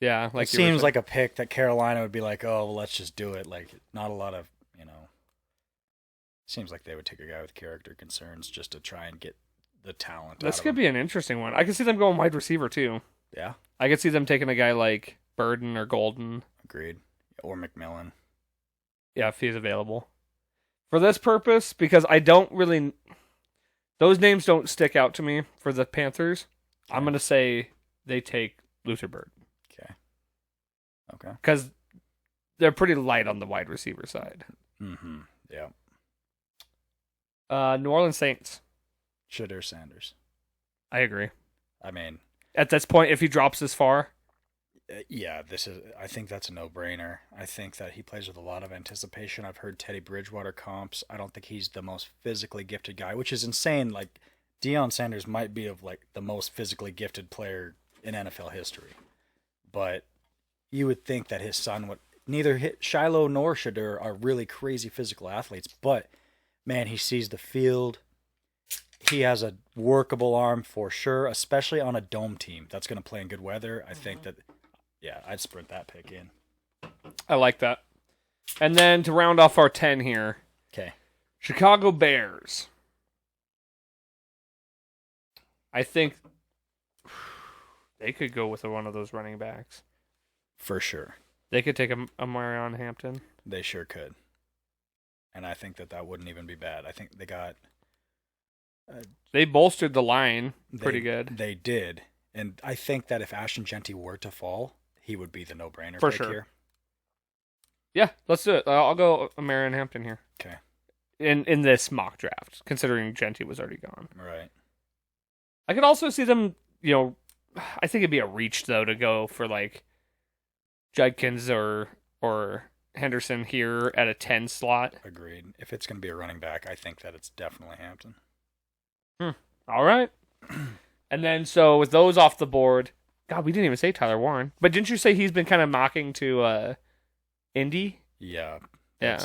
yeah, it seems like a pick that Carolina would be like, oh, well, let's just do it. Like, not a lot of, seems like they would take a guy with character concerns just to try and get the talent. This could be an interesting one. I could see them going wide receiver too. Yeah, I could see them taking a guy like Burden or Golden. Agreed. Or McMillan. Yeah, if he's available. For this purpose, because those names don't stick out to me for the Panthers. Okay. I'm going to say they take Luther Burden. Okay. Because they're pretty light on the wide receiver side. Mm-hmm. Yeah. New Orleans Saints. Shadur Sanders. I agree. I mean, at this point, if he drops this far. Yeah, I think that's a no-brainer. I think that he plays with a lot of anticipation. I've heard Teddy Bridgewater comps. I don't think he's the most physically gifted guy, which is insane. Like, Deion Sanders might be the most physically gifted player in NFL history. But you would think that his son would neither Shiloh nor Shadur are really crazy physical athletes, but man, he sees the field. He has a workable arm for sure, especially on a dome team that's going to play in good weather. I think that, yeah, I'd sprint that pick in. I like that. And then to round off our 10 here, Okay. Chicago Bears. I think they could go with one of those running backs. For sure. They could take a Marion Hampton. They sure could. And I think that wouldn't even be bad. I think they got... They bolstered the line pretty good. They did. And I think that if Ashton Genty were to fall, he would be the no-brainer For pick sure. here. Yeah, let's do it. I'll go Marion Hampton here. Okay. In this mock draft, considering Genty was already gone. Right. I could also see them, I think it'd be a reach, though, to go for, like, Judkins or Henderson here at a 10 slot. Agreed. If it's going to be a running back, I think that it's definitely Hampton. All right. And then, so with those off the board, God, we didn't even say Tyler Warren. But didn't you say he's been kind of mocking to Indy? Yeah. Yeah.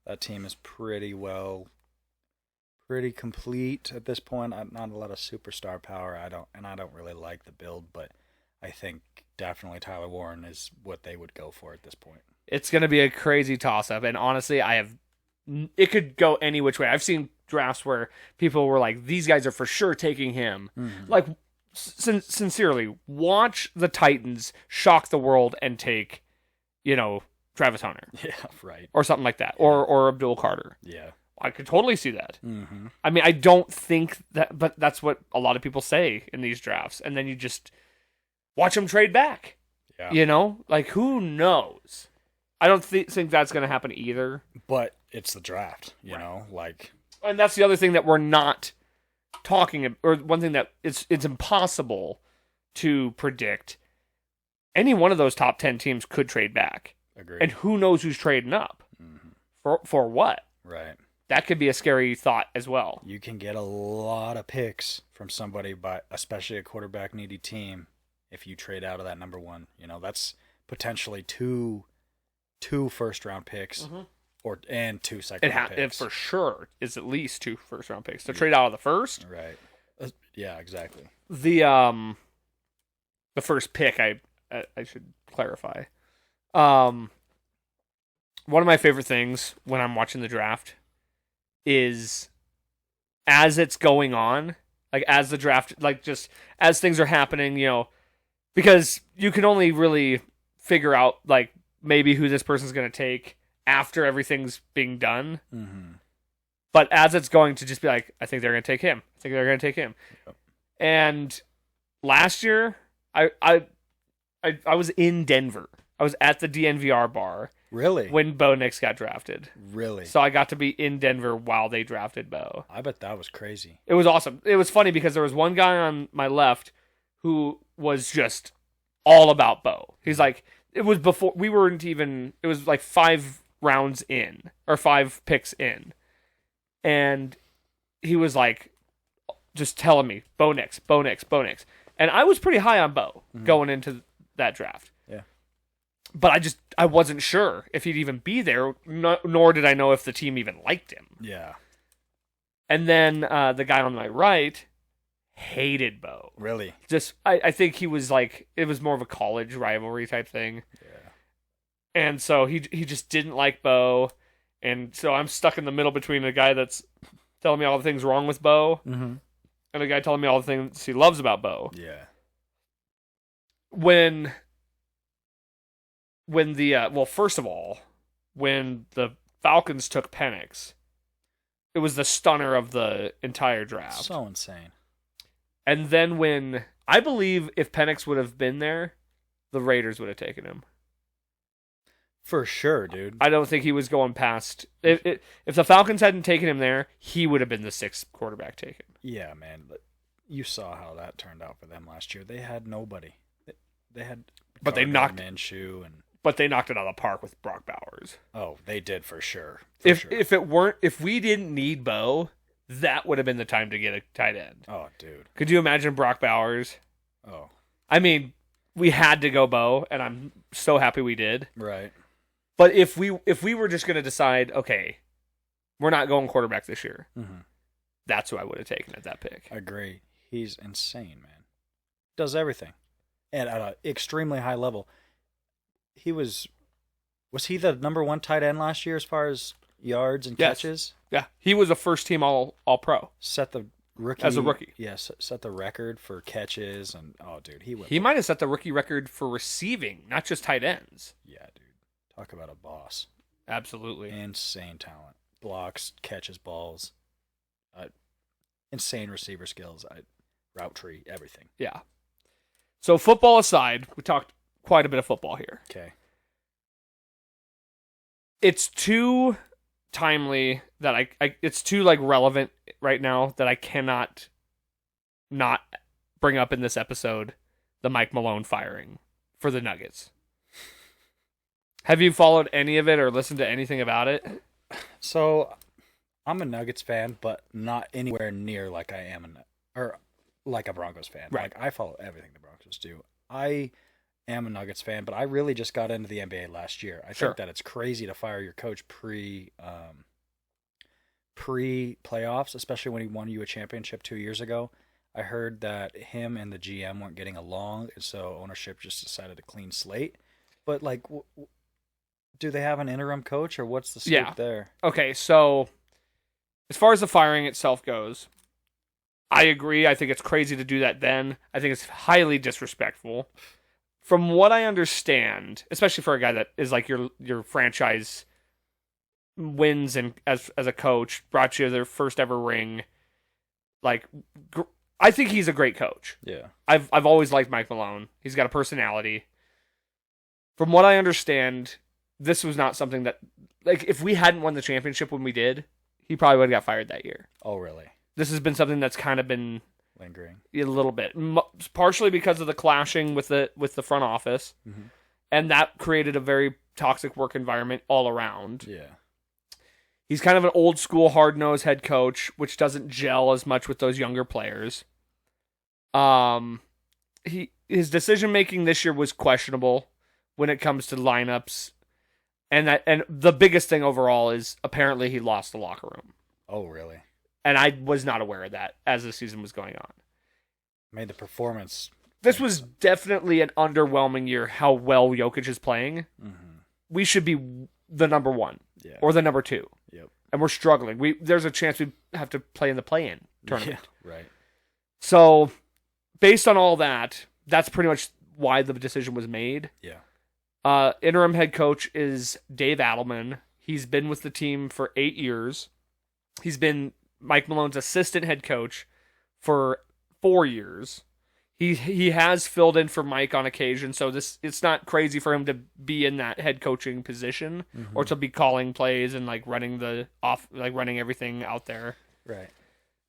That team is pretty complete at this point. Not a lot of superstar power. I don't really like the build, but I think definitely Tyler Warren is what they would go for at this point. It's going to be a crazy toss-up, and honestly, it could go any which way. I've seen drafts where people were like, these guys are for sure taking him. Mm-hmm. Like, sincerely, watch the Titans shock the world and take, Travis Hunter. Yeah, right. Or something like that. Yeah. Or Abdul Carter. Yeah. I could totally see that. Mm-hmm. I mean, I don't think that, but that's what a lot of people say in these drafts. And then you just watch them trade back. Yeah. Like, who knows? I don't think that's going to happen either. But it's the draft, you right. know? Like, and that's the other thing that we're not talking, or one thing that it's impossible to predict. Any one of those top 10 teams could trade back. Agreed. And who knows who's trading up? Mm-hmm. For what? Right. That could be a scary thought as well. You can get a lot of picks from somebody, but especially a quarterback needy team, if you trade out of that number one. That's potentially two first round picks. Mm-hmm. And 2 second round picks. It for sure is at least 2 first round picks. To trade out of the first? Right. Yeah, exactly. The first pick, I should clarify. One of my favorite things when I'm watching the draft is as it's going on, like as the draft, like just as things are happening, because you can only really figure out like maybe who this person's going to take after everything's being done. Mm-hmm. But as it's going to just be like, I think they're going to take him. I think they're going to take him. Yep. And last year, I was in Denver. I was at the DNVR bar. Really? When Bo Nix got drafted. Really? So I got to be in Denver while they drafted Bo. I bet that was crazy. It was awesome. It was funny because there was one guy on my left who was just all about Bo. He's like, it was before, we weren't even, it was like 5 rounds in, or 5 picks in. And he was like, just telling me, Bo Nix, Bo Nix, Bo Nix. And I was pretty high on Bo going into that draft. Yeah. But I wasn't sure if he'd even be there, nor did I know if the team even liked him. Yeah. And then the guy on my right hated Bo. Really? Just, I think he was like, it was more of a college rivalry type thing. Yeah. And so he just didn't like Bo. And so I'm stuck in the middle between a guy that's telling me all the things wrong with Bo and a guy telling me all the things he loves about Bo. Yeah. When the first of all, when the Falcons took Penix, it was the stunner of the entire draft. So insane. And then when, I believe if Penix would have been there, the Raiders would have taken him. For sure, dude. I don't think he was going past, if the Falcons hadn't taken him there, he would have been the 6th quarterback taken. Yeah, man. But you saw how that turned out for them last year. They had nobody. They had Minshew and... But they knocked it out of the park with Brock Bowers. Oh, they did for sure. If we didn't need Bo, that would have been the time to get a tight end. Oh, dude. Could you imagine Brock Bowers? Oh. I mean, we had to go Bo, and I'm so happy we did. Right. But if we were just going to decide, okay, we're not going quarterback this year, that's who I would have taken at that pick. Agree. He's insane, man. Does everything. And at an extremely high level. Was he the number 1 tight end last year as far as yards and catches? Yeah, he was a first-team all pro. Set the rookie as a rookie. Yes, set the record for catches and dude, he might have set the rookie record for receiving, not just tight ends. Yeah, dude. Talk about a boss. Absolutely. Insane talent. Blocks, catches balls. Insane receiver skills. Route tree, everything. Yeah. So football aside, we talked quite a bit of football here. Okay. It's too timely that it's too relevant right now that I cannot not bring up in this episode the Mike Malone firing for the Nuggets. Have you followed any of it or listened to anything about it? So, I'm a Nuggets fan, but not anywhere near like I am like a Broncos fan. Right. Like I follow everything the Broncos do. I am a Nuggets fan, but I really just got into the NBA last year. I think that it's crazy to fire your coach pre playoffs, especially when he won you a championship 2 years ago. I heard that him and the GM weren't getting along, and so ownership just decided to clean slate. But like, do they have an interim coach, or what's the scoop there? Okay, so as far as the firing itself goes, I agree. I think it's crazy to do that then. I think it's highly disrespectful. From what I understand, especially for a guy that is like your franchise wins and as a coach, brought you their first ever ring, I think he's a great coach. Yeah. I've always liked Mike Malone. He's got a personality. From what I understand, this was not something that, if we hadn't won the championship when we did, he probably would have got fired that year. Oh, really? This has been something that's kind of been lingering a little bit, partially because of the clashing with the front office, and that created a very toxic work environment all around. Yeah. He's kind of an old school, hard nosed head coach, which doesn't gel as much with those younger players. His decision making this year was questionable when it comes to lineups, and the biggest thing overall is apparently he lost the locker room. Oh, really? And I was not aware of that as the season was going on. Made the performance. This was definitely an underwhelming year. How well Jokic is playing. We should be the number 1 or the number 2. Yep. And we're struggling. There's a chance we have to play in the play-in tournament. Yeah, right. So, based on all that, that's pretty much why the decision was made. Yeah. Interim head coach is Dave Adelman. He's been with the team for 8 years. He's been Mike Malone's assistant head coach for 4 years. He has filled in for Mike on occasion, so it's not crazy for him to be in that head coaching position or to be calling plays and running everything out there. Right.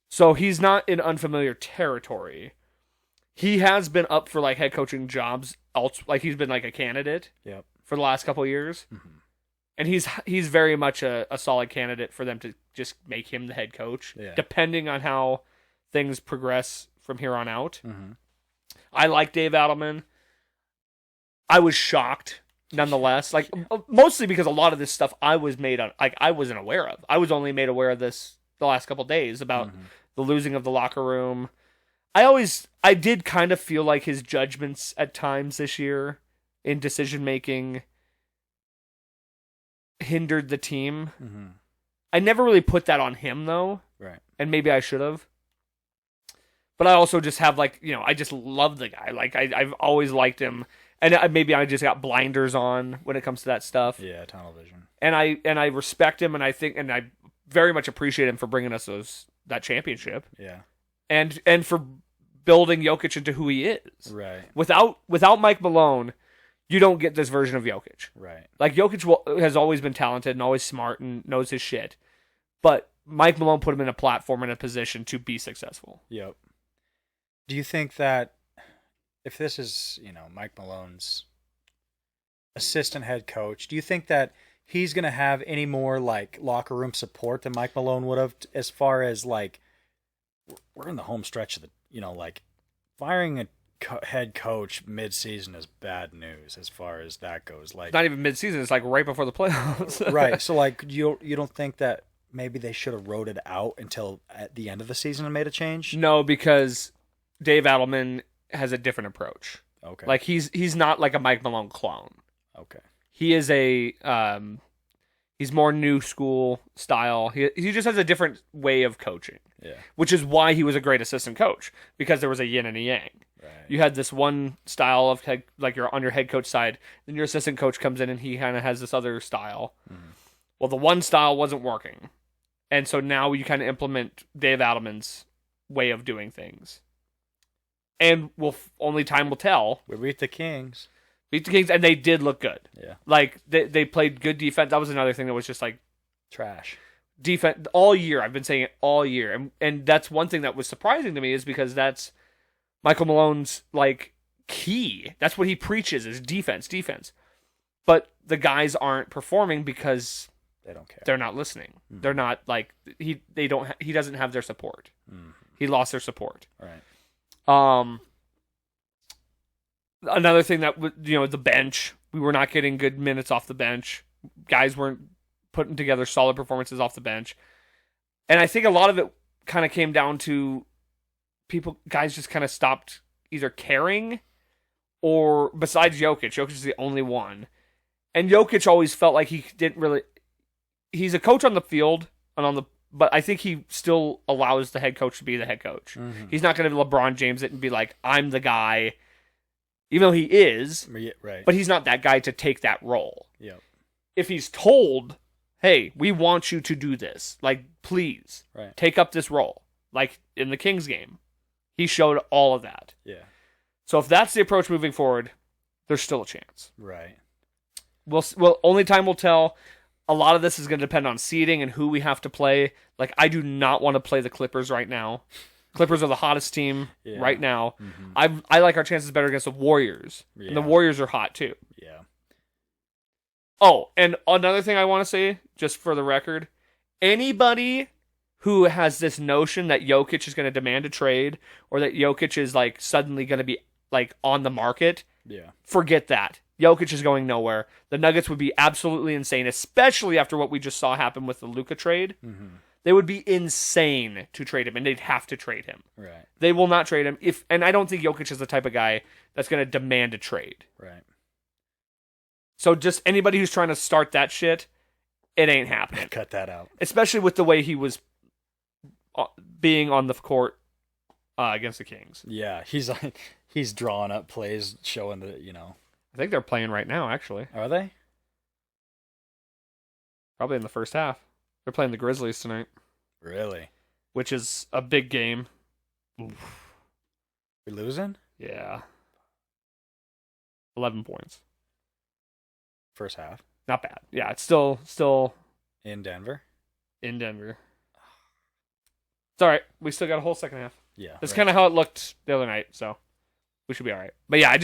So he's not in unfamiliar territory. He has been up for head coaching jobs. He's been a candidate. Yep. For the last couple of years, and he's very much a solid candidate for them to just make him the head coach, depending on how things progress from here on out. I like Dave Adelman. I was shocked, nonetheless. Mostly because a lot of this stuff I was I wasn't aware of. I was only made aware of this the last couple of days about the losing of the locker room. I did kind of feel like his judgments at times this year in decision making hindered the team. I never really put that on him though. Right. And maybe I should have. But I also just have I just love the guy. I've always liked him, and maybe I just got blinders on when it comes to that stuff. Yeah, tunnel vision. And I respect him, and I very much appreciate him for bringing us that championship. Yeah. And for building Jokic into who he is. Right. Without Mike Malone, you don't get this version of Jokic. Right. Jokic has always been talented and always smart and knows his shit, but Mike Malone put him in a platform and a position to be successful. Yep. Do you think that if this is, Mike Malone's assistant head coach, do you think that he's going to have any more locker room support than Mike Malone would have, as far as we're in the home stretch of the, firing a head coach mid-season is bad news as far as that goes. Like, Not even mid-season. It's like right before the playoffs. right. So like you don't think that maybe they should have wrote it out until at the end of the season and made a change? No, because Dave Adelman has a different approach. Okay. Like he's not like a Mike Malone clone. Okay. He is he's more new school style. He just has a different way of coaching. Yeah. Which is why he was a great assistant coach, because there was a yin and a yang. Right. You had this one style of like you're on your head coach side, then your assistant coach comes in and he kind of has this other style. Mm-hmm. Well, the one style wasn't working, and so now you kind of implement Dave Adelman's way of doing things. And only time will tell. We beat the Kings. Beat the Kings, and they did look good. Yeah. Like, they played good defense. That was another thing that was just, like... Trash. Defense all year. I've been saying it all year. And that's one thing that was surprising to me, is because that's Michael Malone's, like, key. That's what he preaches, is defense. But the guys aren't performing because... They don't care. They're not listening. Mm-hmm. They're not, like... He doesn't have their support. Mm-hmm. He lost their support. Right. Another thing that, the bench, we were not getting good minutes off the bench. Guys weren't putting together solid performances off the bench. And I think a lot of it kind of came down to guys just kind of stopped either caring, or besides Jokic is the only one. And Jokic always felt like he didn't really, he's a coach on the field and but I think he still allows the head coach to be the head coach. Mm-hmm. He's not going to LeBron James it and be like, I'm the guy, even though he is, right. But he's not that guy to take that role. Yep. If he's told, hey, we want you to do this, like, please, take up this role, like in the Kings game, he showed all of that. Yeah. So if that's the approach moving forward, there's still a chance. Right. Well, only time will tell. A lot of this is going to depend on seeding and who we have to play. Like, I do not want to play the Clippers right now. Clippers are the hottest team right now. Mm-hmm. I like our chances better against the Warriors. Yeah. And the Warriors are hot, too. Yeah. Oh, and another thing I want to say, just for the record, anybody who has this notion that Jokic is going to demand a trade, or that Jokic is, like, suddenly going to be, like, on the market, forget that. Jokic is going nowhere. The Nuggets would be absolutely insane, especially after what we just saw happen with the Luka trade. Mm-hmm. They would be insane to trade him, and they'd have to trade him. Right. They will not trade him. And I don't think Jokic is the type of guy that's going to demand a trade. Right. So just anybody who's trying to start that shit, it ain't happening. Cut that out. Especially with the way he was being on the court against the Kings. Yeah, he's drawing up plays showing that, I think they're playing right now, actually. Are they? Probably in the first half. They're playing the Grizzlies tonight. Really? Which is a big game. Oof. We losing? Yeah. 11 points. First half? Not bad. Yeah, it's still... In Denver? In Denver. It's all right. We still got a whole second half. Yeah. That's kind of how it looked the other night, so we should be all right. But yeah,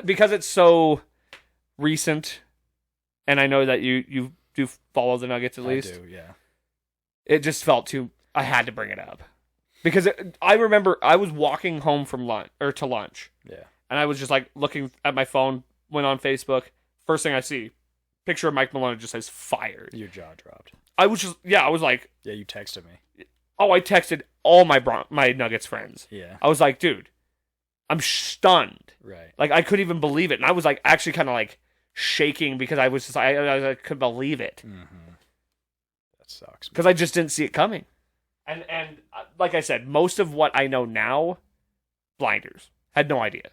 because it's so recent, and I know that you do follow the Nuggets at least. I do, yeah. It just felt I had to bring it up. Because I remember I was walking home from lunch, Yeah. And I was just like looking at my phone, went on Facebook. First thing I see, picture of Mike Malone, just says fired. Your jaw dropped. I was like... Yeah, you texted me. Oh, I texted all my Nuggets friends. Yeah. I was like, dude, I'm stunned. Right. Like, I couldn't even believe it. And I was like, actually kind of like shaking because I was just, I couldn't believe it. Mm-hmm. That sucks. Because I just didn't see it coming. And like I said, most of what I know now, blinders. Had no idea.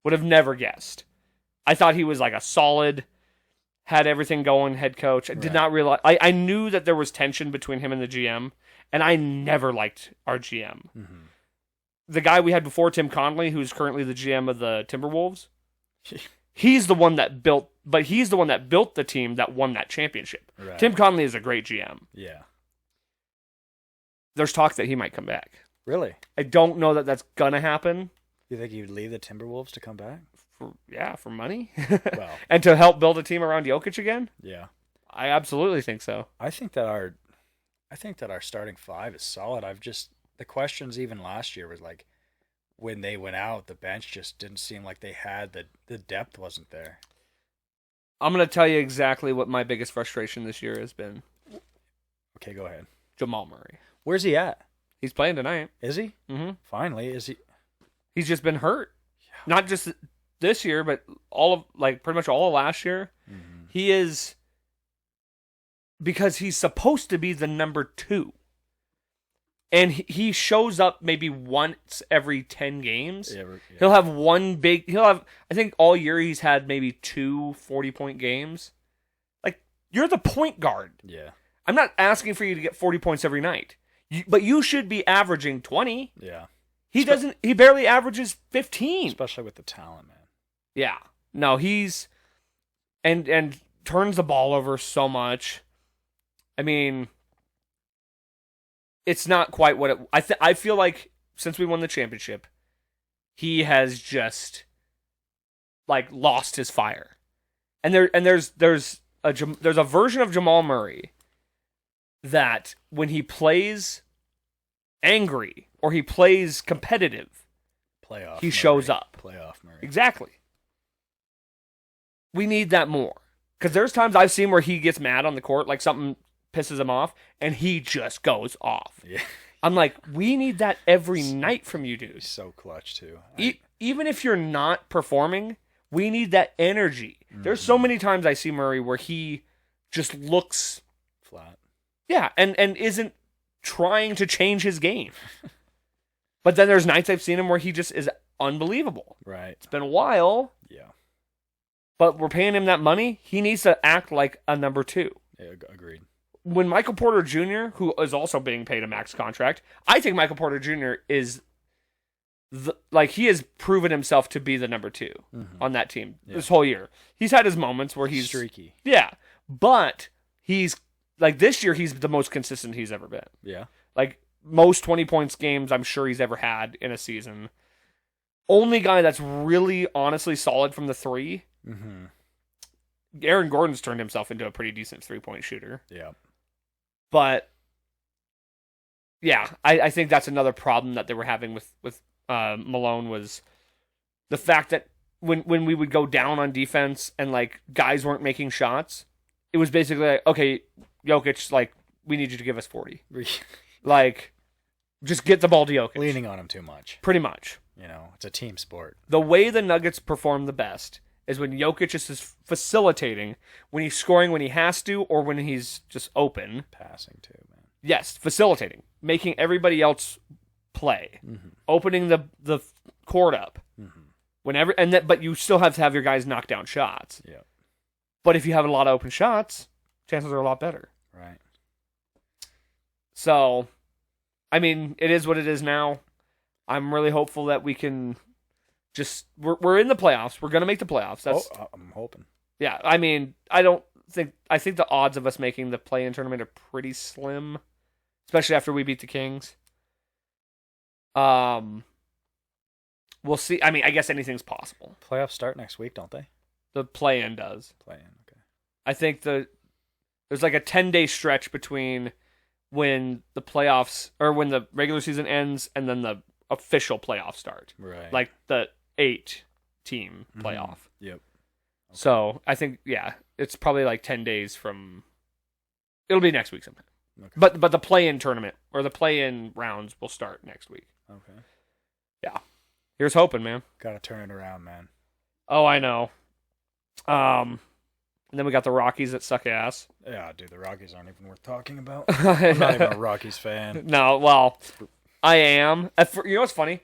Would have never guessed. I thought he was like a solid, had everything going head coach. I did not realize. I knew that there was tension between him and the GM, and I never liked our GM. Mm-hmm. The guy we had before, Tim Conley, who's currently the GM of the Timberwolves, he's the one that built the team that won that championship. Right. Tim Conley is a great GM. Yeah. There's talk that he might come back. Really? I don't know that that's gonna happen. You think he'd leave the Timberwolves to come back? For money? Well. And to help build a team around Jokic again? Yeah. I absolutely think so. I think that our starting five is solid. The questions even last year was like, when they went out, the bench just didn't seem like they had the depth wasn't there. I'm going to tell you exactly what my biggest frustration this year has been. Okay, go ahead. Jamal Murray. Where's he at? He's playing tonight. Is he? Mm-hmm. Finally, is he? He's just been hurt. Not just this year, but pretty much all of last year. Mm-hmm. He is, because he's supposed to be the number 2. And he shows up maybe once every 10 games. Yeah. He'll have I think all year he's had maybe 2 40-point games. Like, you're the point guard. Yeah. I'm not asking for you to get 40 points every night. But you should be averaging 20. Yeah. He barely averages 15. Especially with the talent, man. Yeah. No, he's and turns the ball over so much. I mean, it's not quite what it I feel like since we won the championship, he has just lost his fire. And there's a version of Jamal Murray that when he plays angry or he plays competitive, Playoff. he Murray. shows up. Playoff Murray. Exactly. We need that more. Because there's times I've seen where he gets mad on the court, like something pisses him off, and he just goes off. Yeah. I'm like, we need that every night from you, dude. He's so clutch, too. Even if you're not performing, we need that energy. Mm-hmm. There's so many times I see Murray where he just looks flat. Yeah, and isn't trying to change his game. But then there's nights I've seen him where he just is unbelievable. Right. It's been a while. Yeah. But we're paying him that money. He needs to act like a number 2. Yeah, agreed. When Michael Porter Jr., who is also being paid a max contract, I think Michael Porter Jr. is he has proven himself to be the number 2 on that team this whole year. He's had his moments where he's streaky. Yeah, but he's this year he's the most consistent he's ever been. Yeah. Most 20 points games I'm sure he's ever had in a season. Only guy that's really honestly solid from the 3. Mm-hmm. Aaron Gordon's turned himself into a pretty decent 3-point shooter. Yeah. But yeah, I think that's another problem that they were having with Malone was the fact that when we would go down on defense and guys weren't making shots, it was basically okay, Jokic, we need you to give us 40. Just get the ball to Jokic. Leaning on him too much. Pretty much. It's a team sport. The way the Nuggets perform the best is when Jokic is facilitating, when he's scoring when he has to, or when he's just open. Passing too, man. Yes, facilitating. Making everybody else play. Mm-hmm. Opening the court up. Mm-hmm. But you still have to have your guys knock down shots. Yeah. But if you have a lot of open shots, chances are a lot better. Right. So, I mean, it is what it is now. I'm really hopeful that we can we're in the playoffs. We're going to make the playoffs. I'm hoping. Yeah, I mean, I think the odds of us making the play-in tournament are pretty slim, especially after we beat the Kings. We'll see. I mean, I guess anything's possible. Playoffs start next week, don't they? The play-in does. Play-in, okay. I think there's a 10-day stretch between when the playoffs or when the regular season ends and then the official playoffs start. Right. The 8-team playoff. Mm-hmm. Yep. Okay. So I think, it's probably 10 days from. It'll be next week sometime. Okay. But the play-in tournament or the play-in rounds will start next week. Okay. Yeah. Here's hoping, man. Got to turn it around, man. Oh, I know. And then we got the Rockies that suck ass. Yeah, dude, the Rockies aren't even worth talking about. I'm not even a Rockies fan. No, well, I am. You know what's funny?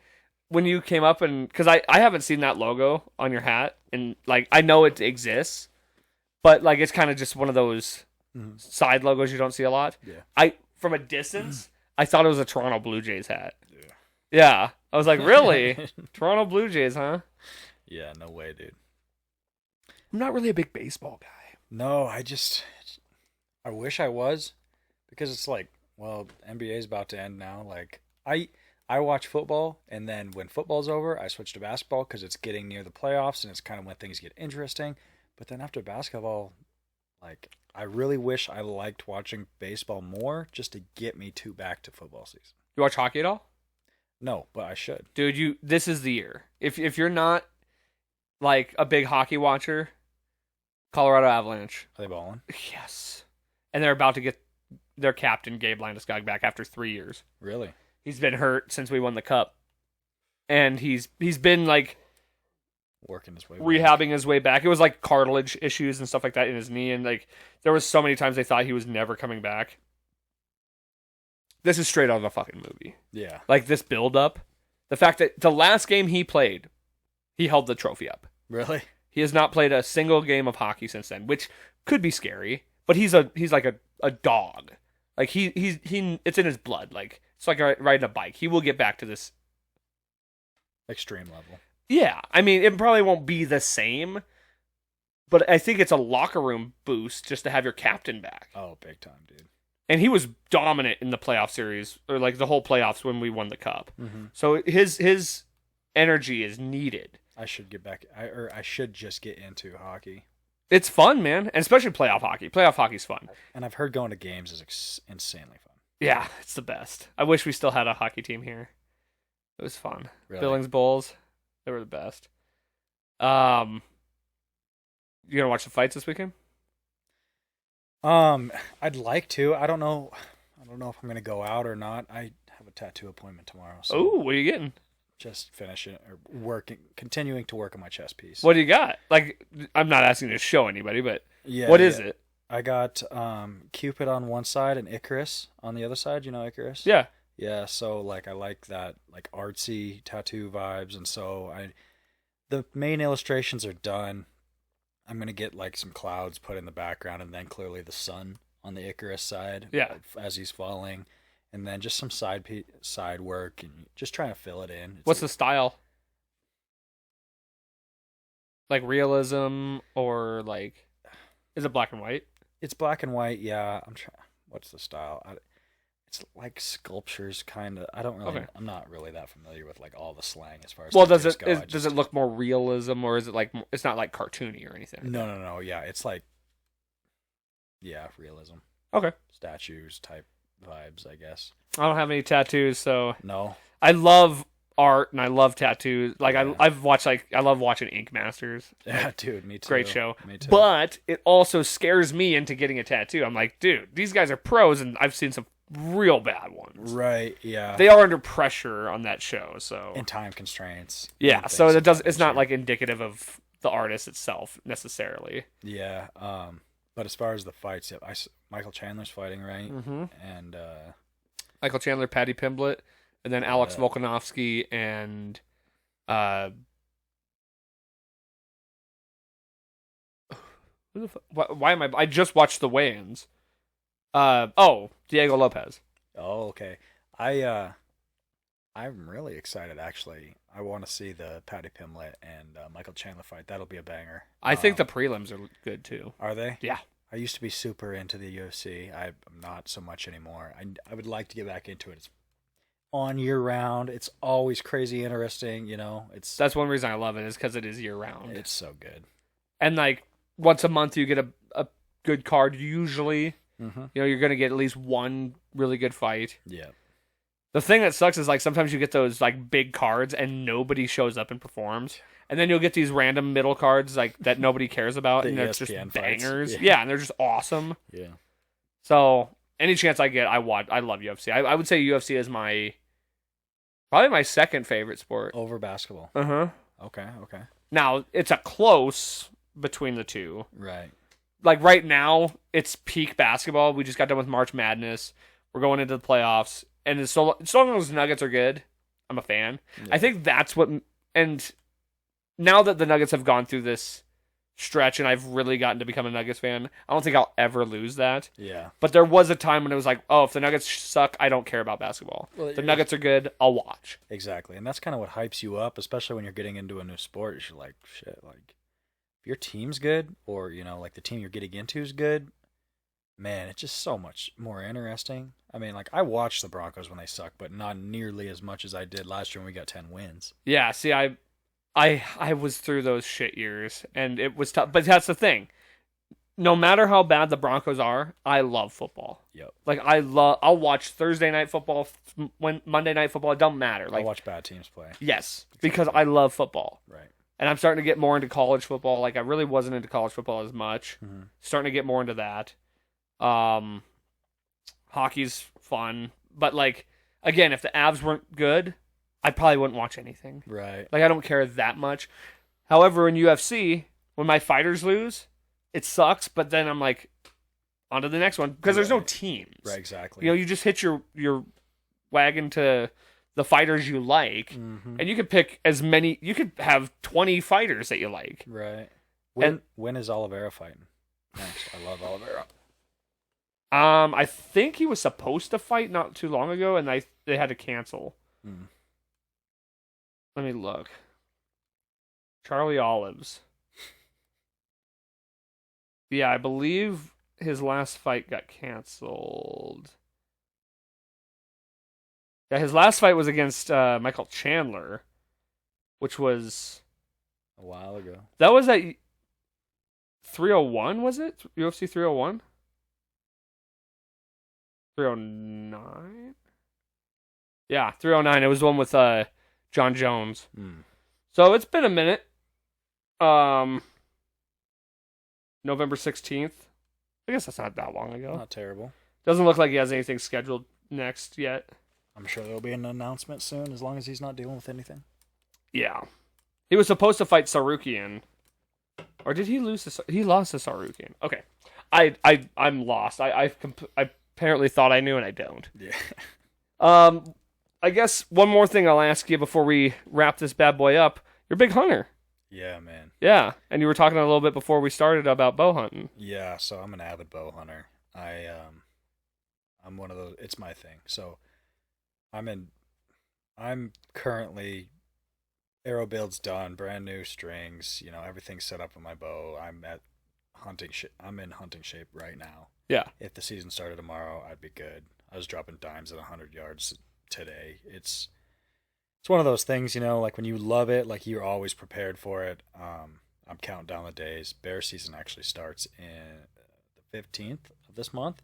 When you came up because I haven't seen that logo on your hat, and I know it exists, but it's kind of just one of those side logos you don't see a lot. Yeah. From a distance, I thought it was a Toronto Blue Jays hat. Yeah. I was like, really? Toronto Blue Jays, huh? Yeah, no way, dude. I'm not really a big baseball guy. No, I wish I was, because it's NBA's about to end now. I watch football, and then when football's over, I switch to basketball because it's getting near the playoffs, and it's kind of when things get interesting. But then after basketball, I really wish I liked watching baseball more just to get me back to football season. You watch hockey at all? No, but I should. Dude, this is the year. If you're not like a big hockey watcher, Colorado Avalanche. Are they balling? Yes. And they're about to get their captain, Gabe Landeskog, back after 3 years. Really? He's been hurt since we won the cup. And he's been like Working his way rehabbing his way back. It was like cartilage issues and stuff like that in his knee, and like there was so many times they thought he was never coming back. This is straight out of a fucking movie. Yeah. Like this build up, the fact that the last game he played, he held the trophy up. Really? He has not played a single game of hockey since then, which could be scary. But he's like a dog. Like he it's in his blood. Like it's like riding a bike. He will get back to this Extreme level. Yeah, I mean, it probably won't be the same, but I think it's a locker room boost just to have your captain back. Oh, big time, dude. And he was dominant in the playoff series, or like the whole playoffs when we won the cup. Mm-hmm. So his energy is needed. I should get back. I should just get into hockey. It's fun, man, and especially playoff hockey. Playoff hockey's fun. And I've heard going to games is insanely fun. Yeah, it's the best. I wish we still had a hockey team here. It was fun. Really? Billings Bulls, they were the best. You gonna watch the fights this weekend? I'd like to. I don't know if I'm gonna go out or not. I have a tattoo appointment tomorrow. So Oh, what are you getting? just finishing or continuing to work on my chest piece. What do you got? Like, I'm not asking you to show anybody, but Yeah. what is it? I got Cupid on one side and Icarus on the other side. You know Icarus? Yeah. Yeah, so like I like that like artsy tattoo vibes, and so the main illustrations are done. I'm gonna get like some clouds put in the background, and then clearly the sun on the Icarus side, Yeah. as he's falling, and then just some side work, and just trying to fill it in. What's the style? Like realism or like, is it black and white? It's black and white, yeah. I'm trying. What's the style? It's like sculptures, kind of. I don't really. Okay. I'm not really that familiar with like all the slang as far as. Well, does tattoos it go. does it look more realism, or is it like it's not like cartoony or anything? No. Yeah, it's like. Yeah, realism. Okay. Statues type vibes, I guess. I don't have any tattoos, so No. I love art and I love tattoos. Like Yeah. I love watching Ink Masters. Yeah, dude, me too. Great show. Me too. But it also scares me into getting a tattoo. I'm like, dude, these guys are pros, and I've seen some real bad ones. right, yeah. They are under pressure on that show, so and time constraints. yeah. and So things it of does. that It's not nature. like indicative of the artist itself necessarily. Yeah. But as far as the fights, yeah, Michael Chandler's fighting, right? Mm-hmm. And Michael Chandler, Patty Pimblett, and then Alex Yeah. Volkanovski and who the why am I just watched the weigh-ins. Diego Lopez. oh, okay. I'm really excited actually. I want to see the Patty Pimblett and Michael Chandler fight. That'll be a banger. I think the prelims are good too. Are they? Yeah. I used to be super into the UFC. I'm not so much anymore. I would like to get back into it. It's on year round. It's always crazy interesting. You know, That's one reason I love it is because it is year round. it's so good. And like once a month you get a good card usually. Mm-hmm. You know, you're gonna get at least one really good fight. Yeah. The thing that sucks is like sometimes you get those like big cards and nobody shows up and performs. And then you'll get these random middle cards like that nobody cares about The and they're just ESPN fights. bangers. Yeah. Yeah, and they're just awesome. Yeah. So any chance I get, I watch. I love UFC. I would say UFC is probably my second favorite sport. Over basketball. Uh-huh. Okay. Now, it's a close between the two. Right. Like right now, it's peak basketball. We just got done with March Madness. We're going into the playoffs. And so long as the Nuggets are good, I'm a fan. Yeah. I think that's what... And now that the Nuggets have gone through this stretch and I've really gotten to become a Nuggets fan, I don't think I'll ever lose that. Yeah. But there was a time when it was like, oh, if the Nuggets suck, I don't care about basketball. Well, If the Nuggets are good, I'll watch. Exactly. And that's kind of what hypes you up, especially when you're getting into a new sport. You're like, shit, like, if your team's good or, you know, like the team you're getting into is good, man, it's just so much more interesting. I mean, like, I watched the Broncos when they suck, but not nearly as much as I did last year when we got 10 wins. Yeah, see, I was through those shit years, and it was tough. But that's the thing. no matter how bad the Broncos are, I love football. Yep. Like I'll watch Thursday night football, when Monday night football. It don't matter. Like I watch bad teams play. yes, because I love football. Right. And I'm starting to get more into college football. Like I really wasn't into college football as much. Mm-hmm. Starting to get more into that. Hockey's fun, but like again, if the Avs weren't good, I probably wouldn't watch anything. Right. Like I don't care that much. However, in UFC, when my fighters lose, it sucks. But then I'm like, on to the next one because there's no teams. Right. Exactly. You know, you just hitch your wagon to the fighters you like, Mm-hmm. and you could pick as many. You could have 20 fighters that you like. Right. And- When is Oliveira fighting? Next. I love Oliveira. I think he was supposed to fight not too long ago, and they had to cancel. Hmm. Let me look. Charlie Olives. Yeah, I believe his last fight got canceled. Yeah, his last fight was against Michael Chandler, which was A while ago. that was at 301, was it? UFC 301? 309? Yeah, 309. It was the one with John Jones. Hmm. So it's been a minute. November 16th. I guess that's not that long ago. Not terrible. Doesn't look like he has anything scheduled next yet. I'm sure there'll be an announcement soon, as long as he's not dealing with anything. Yeah. He was supposed to fight Sarukian. Or did he lose to he lost to Sarukian. Okay. I'm lost. I apparently thought I knew and I don't. Yeah. I guess one more thing I'll ask you before we wrap this bad boy up. You're a big hunter. Yeah, man. Yeah. And you were talking a little bit before we started about bow hunting. Yeah, so I'm an avid bow hunter. I'm one of those. It's my thing. So I'm currently arrow build's done, brand new strings. You know, everything's set up with my bow. I'm in hunting shape right now. Yeah. If the season started tomorrow, I'd be good. I was dropping dimes at 100 yards today. It's one of those things, you know, like when you love it, like you're always prepared for it. I'm counting down the days. Bear season actually starts in the 15th of this month.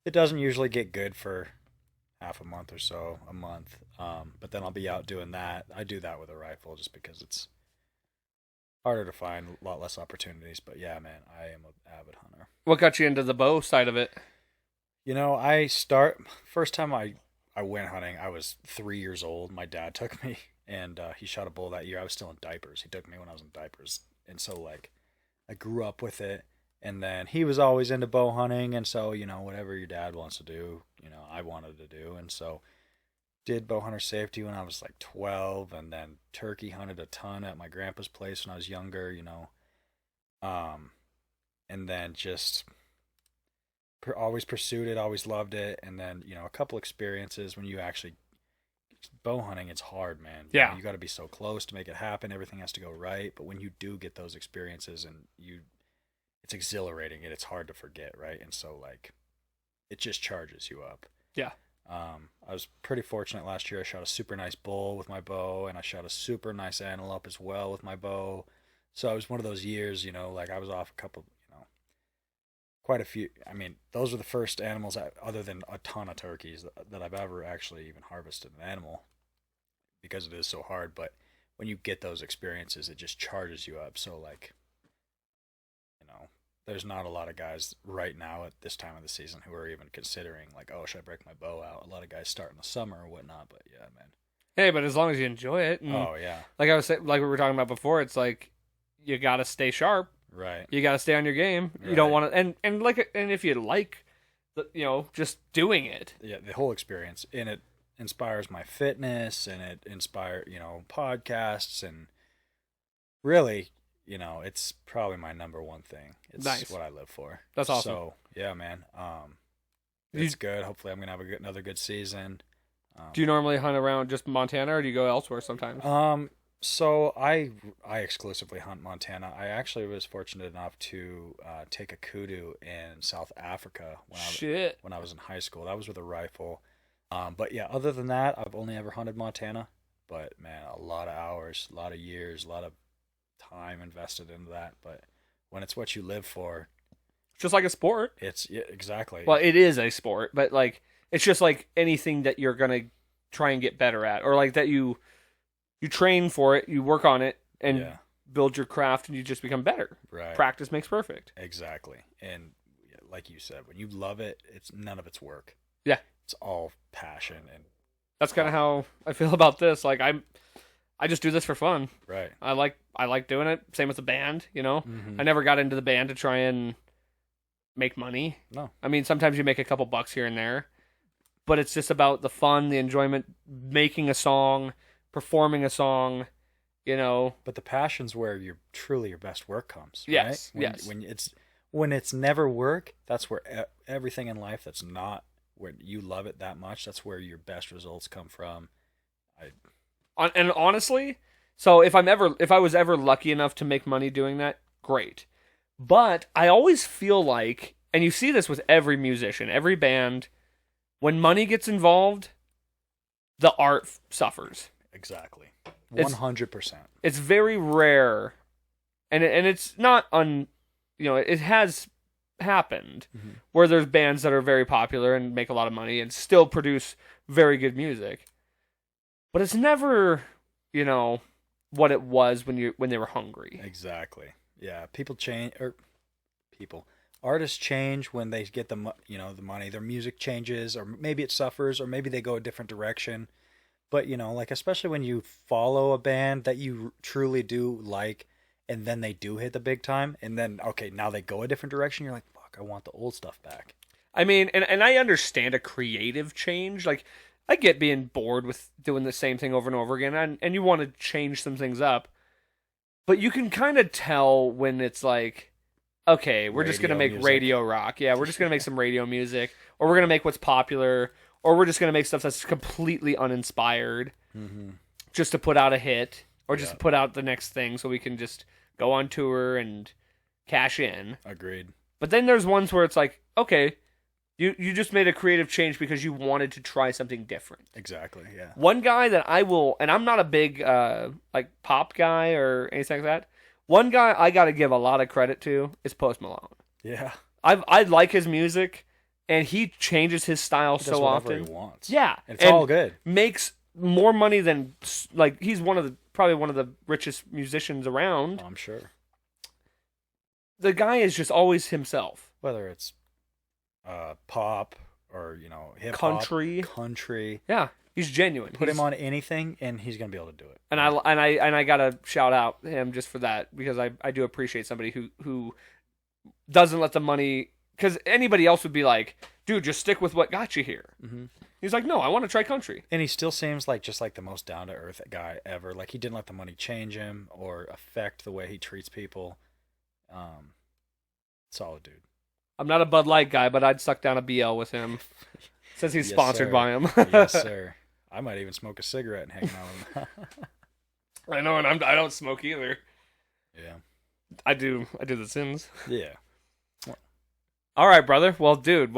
It doesn't usually get good for half a month or so, a month. But then I'll be out doing that. I do that with a rifle just because it's harder to find, a lot less opportunities. But yeah, man, I am an avid hunter. What got you into the bow side of it? You know, first time I went hunting, I was 3 years old. My dad took me, and he shot a bull that year. I was still in diapers. He took me when I was in diapers. And so, like, I grew up with it. And then he was always into bow hunting. And so, you know, whatever your dad wants to do, you know, I wanted to do. And so did bow hunter safety when I was like 12. And then turkey hunted a ton at my grandpa's place when I was younger, you know. And then just always pursued it, always loved it. And then, you know, a couple experiences when you actually bow hunting, it's hard, man. Yeah. You got to be so close to make it happen. Everything has to go right. But when you do get those experiences and it's exhilarating and it's hard to forget, right? And so, like, it just charges you up. Yeah. I was pretty fortunate last year. I shot a super nice bull with my bow, and I shot a super nice antelope as well with my bow. So it was one of those years, you know, like I was off a couple, you know, quite a few. I mean, those were the first animals, other than a ton of turkeys, that I've ever actually even harvested an animal, because it is so hard. But when you get those experiences, it just charges you up. So, like, you know, there's not a lot of guys right now at this time of the season who are even considering, like, oh, should I break my bow out? A lot of guys start in the summer or whatnot. But yeah, man. Hey, but as long as you enjoy it. And Oh yeah. like I was saying, like we were talking about before, it's like you got to stay sharp. Right. You got to stay on your game. You don't want to, and if you like, you know, just doing it. Yeah, the whole experience, and it inspires my fitness, and it inspires, you know, podcasts, and really, you know, it's probably my number one thing. It's Nice. what I live for. That's awesome. So yeah, man. It's good. Hopefully, I'm gonna have another good season. Do you normally hunt around just Montana, or do you go elsewhere sometimes? So I exclusively hunt Montana. I actually was fortunate enough to take a kudu in South Africa when I was in high school. That was with a rifle. But yeah, other than that, I've only ever hunted Montana. But man, a lot of hours, a lot of years, a lot of time invested into that. But when it's what you live for, just like a sport. Exactly. Well, it is a sport, but like it's just like anything that you're gonna try and get better at, or like that you train for it, you work on it, and build your craft, and you just become better. Right. Practice makes perfect. Exactly. And like you said, when you love it, it's none of it's work. Yeah. It's all passion, and that's kind of how I feel about this. Like I just do this for fun. Right. I like doing it. Same with the band, you know. Mm-hmm. I never got into the band to try and make money. No. I mean, sometimes you make a couple bucks here and there, but it's just about the fun, the enjoyment, making a song, performing a song, you know. But the passion's where your best work comes. Yes. Right? Yes. When it's never work, that's where everything in life that's not when you love it that much, that's where your best results come from. And honestly, so if I was ever lucky enough to make money doing that, great. But I always feel like, and you see this with every musician, every band, when money gets involved, the art suffers. Exactly. 100%. It's very rare, and it's not it has happened where there's bands that are very popular and make a lot of money and still produce very good music. But it's never, what it was when they were hungry. Exactly. Yeah, artists change when they get the money. Their music changes, or maybe it suffers, or maybe they go a different direction. But like especially when you follow a band that you truly do like, and then they do hit the big time, and then now they go a different direction. You're like, fuck, I want the old stuff back. I mean, and I understand a creative change. Like, I get being bored with doing the same thing over and over again, and you want to change some things up. But you can kind of tell when it's like, okay, we're just going to make radio rock. Yeah, we're just going to make some radio music, or we're going to make what's popular, or we're just going to make stuff that's completely uninspired just to put out a hit, or just to put out the next thing so we can just go on tour and cash in. Agreed. But then there's ones where it's like, okay, You just made a creative change because you wanted to try something different. Exactly, yeah. One guy that I will, and I'm not a big pop guy or anything like that. One guy I got to give a lot of credit to is Post Malone. Yeah. I like his music, and he changes his style so often. He wants. Yeah, and it's all good. Makes more money than he's probably one of the richest musicians around. Oh, I'm sure. The guy is just always himself. Whether it's pop or hip-hop, country. Yeah, he's genuine. Put him on anything, and he's gonna be able to do it. And I gotta shout out him just for that, because I do appreciate somebody who doesn't let the money, because anybody else would be like, dude, just stick with what got you here. Mm-hmm. He's like, no, I want to try country. And he still seems like just like the most down to earth guy ever. Like, he didn't let the money change him or affect the way he treats people. Solid dude. I'm not a Bud Light guy, but I'd suck down a BL with him since he's sponsored by him. Yes, sir. I might even smoke a cigarette and hang out with him. I know, and I don't smoke either. Yeah. I do the sins. Yeah. All right, brother. Well, dude,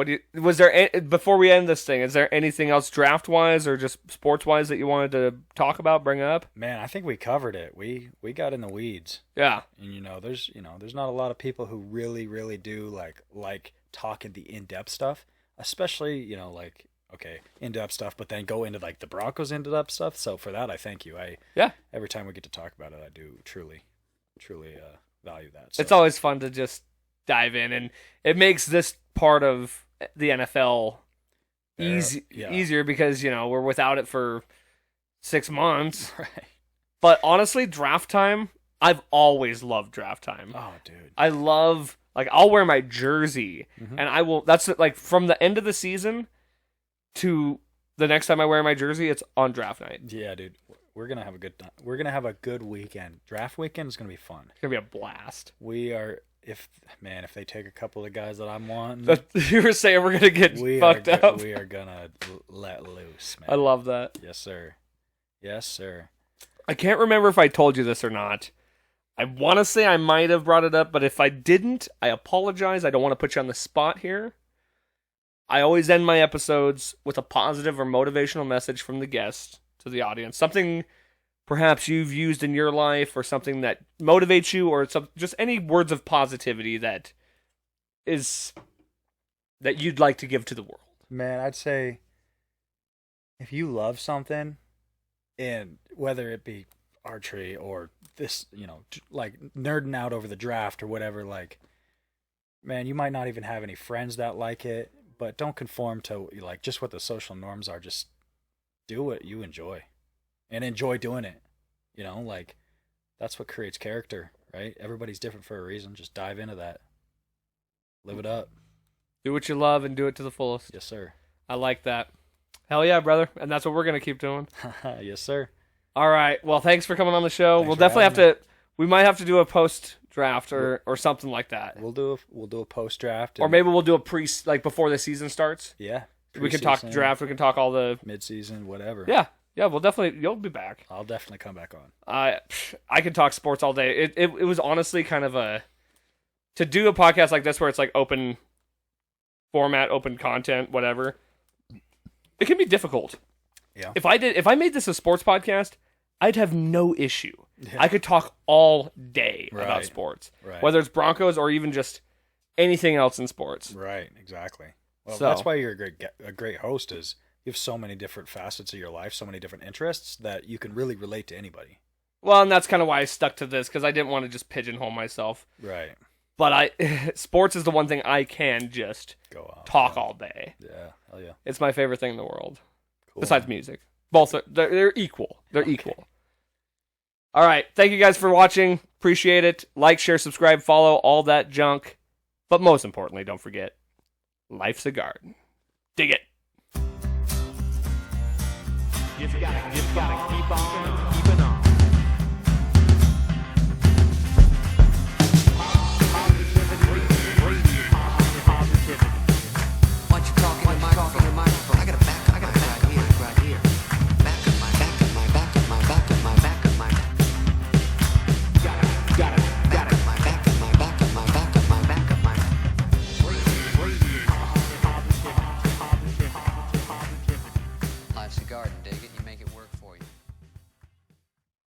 before we end this thing, is there anything else draft-wise or just sports-wise that you wanted to talk about, bring up? Man, I think we covered it. We got in the weeds. Yeah. And there's not a lot of people who really, really do like talking the in-depth stuff, especially, in-depth stuff, but then go into like the Broncos in-depth stuff. So for that, I thank you. Every time we get to talk about it, I do truly value that. So. It's always fun to just dive in, and it makes this part of the NFL easier because we're without it for 6 months. Right. But honestly, draft time, I've always loved draft time. Oh, dude. I love, I'll wear my jersey, and I will. That's from the end of the season to the next time I wear my jersey, it's on draft night. Yeah, dude. We're gonna have a good time. We're gonna have a good weekend. Draft weekend is gonna be fun. It's gonna be a blast. We are. If they take a couple of guys that I'm wanting, you were saying we're gonna get fucked up. We are gonna let loose, man. I love that. Yes, sir. Yes, sir. I can't remember if I told you this or not. I want to say I might have brought it up, but if I didn't, I apologize. I don't want to put you on the spot here. I always end my episodes with a positive or motivational message from the guest to the audience. Something perhaps you've used in your life, or something that motivates you, or just any words of positivity that is that you'd like to give to the world? Man, I'd say if you love something, and whether it be archery or this, like nerding out over the draft or whatever, like, man, you might not even have any friends that like it, but don't conform to like just what the social norms are. Just do what you enjoy and enjoy doing it. Like that's what creates character, right? Everybody's different for a reason. Just dive into that. Live it up. Do what you love and do it to the fullest. Yes, sir. I like that. Hell yeah, brother. And that's what we're going to keep doing. Yes, sir. All right. Well, thanks for coming on the show. Thanks we'll for definitely have having to, we might have to do a post-draft or something like that. We'll do a post-draft. Or maybe we'll do a before the season starts. Yeah. We can talk draft. We can talk all the... Mid-season, whatever. Yeah. Yeah, we'll definitely... You'll be back. I'll definitely come back on. I can talk sports all day. It was honestly kind of a... To do a podcast like this where it's like open format, open content, whatever, it can be difficult. Yeah. If I made this a sports podcast, I'd have no issue. Yeah. I could talk all day about Right. sports. Right. Whether it's Broncos or even just anything else in sports. Right, exactly. Well, So- that's why you're a great host. Is you have so many different facets of your life, so many different interests that you can really relate to anybody. Well, and that's kind of why I stuck to this, because I didn't want to just pigeonhole myself. Right. But sports is the one thing I can just Go out. talk all day. Yeah. Hell yeah. It's my favorite thing in the world. Cool. Besides music. Both they're equal. They're equal. All right. Thank you guys for watching. Appreciate it. Like, share, subscribe, follow, all that junk. But most importantly, don't forget, life's a garden. Dig it. Just gotta keep on.